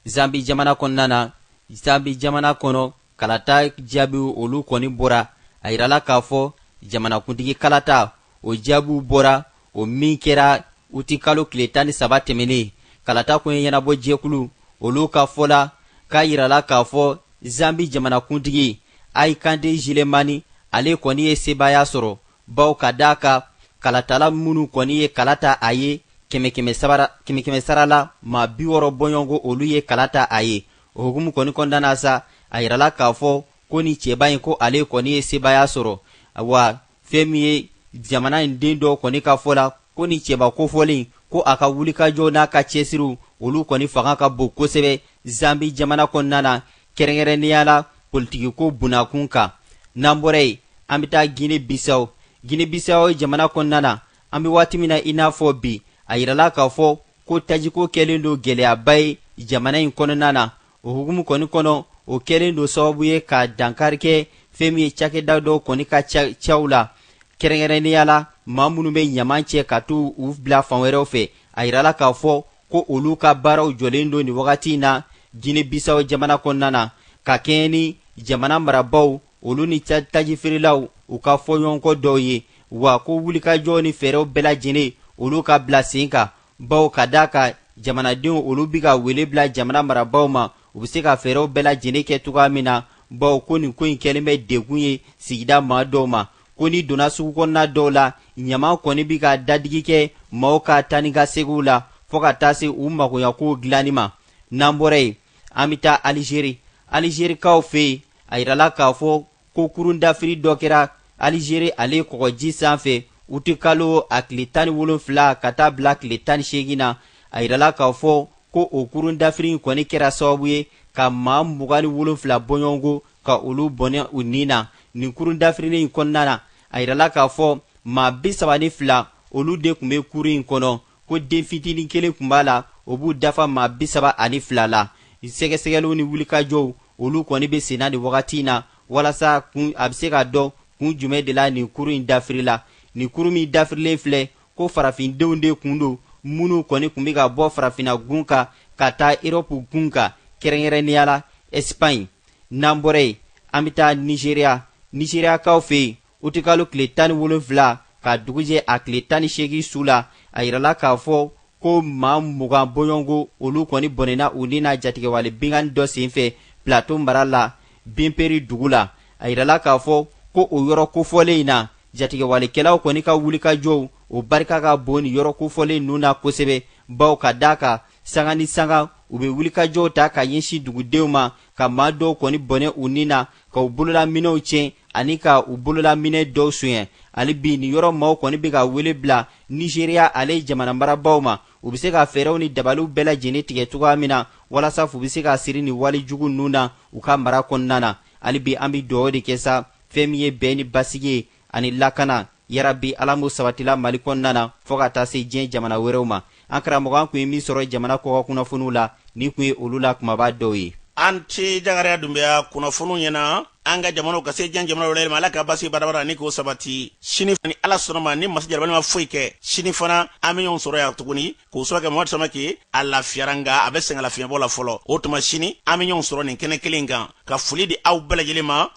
Zambi jamana kɔnɔna na Zambi jamana kɔnɔ kalata jaabiw olu kɔni bɔra a yirala k'a fɔ jamanakuntigi kalata o jaabiw bɔra o min kɛra uti kalo tile 13 tɛmɛnen kalata kun ye ɲɛnabɔ jɛkulu olu ka fɔla k'a yirala k'a fɔ Zambi jamanakuntigi Ayikande Jilemani ale kɔni ye sebaya sɔrɔ baw ka d'a ka kalatala minnu kɔni ye kalata a ye kɛmɛ sara la ma 60 bɔɲɔngo olu ye kalata a ye o hukumu kɔni kɔnɔna sa a yirala k'a fɔ ko ni cɛba in ko ale kɔni ye sebaya sɔrɔ wa fɛn min ye jamana in den dɔ kɔni ka fɔ la ko ni cɛba kofɔlen ko a ka wulikajɔ n'a ka cɛsiriw olu kɔni fanga ka bon kosɛbɛ Zambi jamana kɔnɔna na kɛrɛnkɛrɛnnenya la politiki ko bunakun kan n'an bɔra yen an bɛ taa Guinée Bissau jamana kɔnɔna na an bɛ waati min na i n'a fɔ bi a yirala k'a fɔ ko tajiko kɛlen don gɛlɛyaba ye jamana in kɔnɔna na o hukumu kɔni kɔnɔ o kɛlen don sababu ye ka dankari kɛ fɛn min ye cakɛda dɔw kɔni ka caw la kɛrɛnkɛrɛnnenya la maa minnu bɛ ɲaman cɛ ka t'u bila fan wɛrɛw fɛ a yirala k'a fɔ ko olu ka baaraw jɔlen don nin wagati in na Guinée Bissau jamana kɔnɔna na ka kɛɲɛ ni jamana marabaw olu ni tajifeerelaw u ka fɔɲɔgɔnkɔ dɔw ye wa ko wulikajɔ ni fɛɛrɛw bɛɛ lajɛlen olu ka bila sen kan baw ka d'a ka jamanadenw olu bi ka wele bila jamana marabaw ma u bɛ se ka fɛɛrɛw bɛɛ lajɛlen kɛ cogoya min na baw ko nin ko in kɛlen bɛ degun ye sigida maa dɔw ma ko ni donna sugu kɔnɔna dɔw la ɲama kɔni bi ka dadigi kɛ maaw ka taa ni ka segiw la fɔ ka taa se u magoɲako dilanni ma n'an bɔra yen an bɛ taa Alizerikaw fɛ yen a yirala k'a fɔ ko kurun dafiri dɔ kɛra Alizeri ale kɔgɔji sanfɛ uti kalo a tile 17 ka taa bila tile 18 na a yirala k'a fɔ ko o kurun dafiri kɔni kɛra sababu ye ka maa 27 bɔɲɔgɔnko ka olu bɔnɛ u nin na nin kurun dafirilen in kɔnɔna na a yirala k'a fɔ maa 32 olu de tun bɛ kurun in kɔnɔ ko den fitinin kelen tun b'a la o b'u dafa maa 32 la sɛgɛsɛgɛliw ni wulikajɔw olu kɔni bɛ senna nin wagati in na walasa a bɛ se ka dɔn kun jumɛn de la nin kurun in dafirila nin kurun min dafirilen filɛ ko farafindenw de kun don minnu kɔni tun bɛ ka bɔ farafinna gun kan ka taa Europe gun kan kɛrɛnkɛrɛnnenya la Espagne n'an bɔra yen an bɛ taa Nigeriakaw fɛ yen o tɛ kalo tile 17 ka dugu jɛ a tile 18 su la a yirala k'a fɔ ko maa 20 bɔɲɔgɔnko olu kɔni bɔnɛna u ni na jatigɛwale binkanni dɔ senfɛ Plateau mara la Binperi dugu la a yirala k'a fɔ ko o yɔrɔ kofɔlen in na jatigɛwalekɛlaw kɔni ka wulikajɔw o barika ka bon ni yɔrɔ kofɔlen ninnu na kosɛbɛ baw ka d'a kan sanga ni sanga u bɛ wulikajɔw ta ka ɲɛsin dugudenw ma ka maa dɔw kɔni bɔnɛ u ni na ka u bololaminɛw tiɲɛ ani ka u bololaminɛ dɔw soɲɛ hali bi nin yɔrɔ maaw kɔni bɛ ka wele bila Nigeria ale jamana marabaw ma u bɛ se ka fɛɛrɛw ni dabaliw bɛɛ lajɛlen tigɛ cogoya min na walasa u bɛ se ka siri ni wali jugu ninnu na u ka mara kɔnɔna na hali bi an bɛ dugawu de kɛ sa fɛn min ye bɛn ni basigi ye ani lakana yarabi ala m'o sabatila Mali kɔnɔna na fɔ ka taa se diɲɛ jamana wɛrɛw ma an karamɔgɔ an kun ye min sɔrɔ jamana kɔkɔ kunnafoniw la ni kun ye olu la kumaba dɔw ye an ti jagariya dunbaya kunnafoniw ɲɛna an ka jamanaw ka se diɲɛ jamana wɛrɛ ma ala ka basi barabara ni k'o sabati sini ni ala sɔnna ma ni masa jarabali ma foyi kɛ sini fana an bɛ ɲɔgɔn sɔrɔ yan tuguni k'o sɔrɔ kɛ Mamadu Samake a lafiyara nga a bɛ sɛgɛn lafiyɛnbɔ la fɔlɔ o tuma sini an bɛ ɲɔgɔn sɔrɔ nin kɛnɛ kelen kan ka foli di aw bɛɛ lajɛlen ma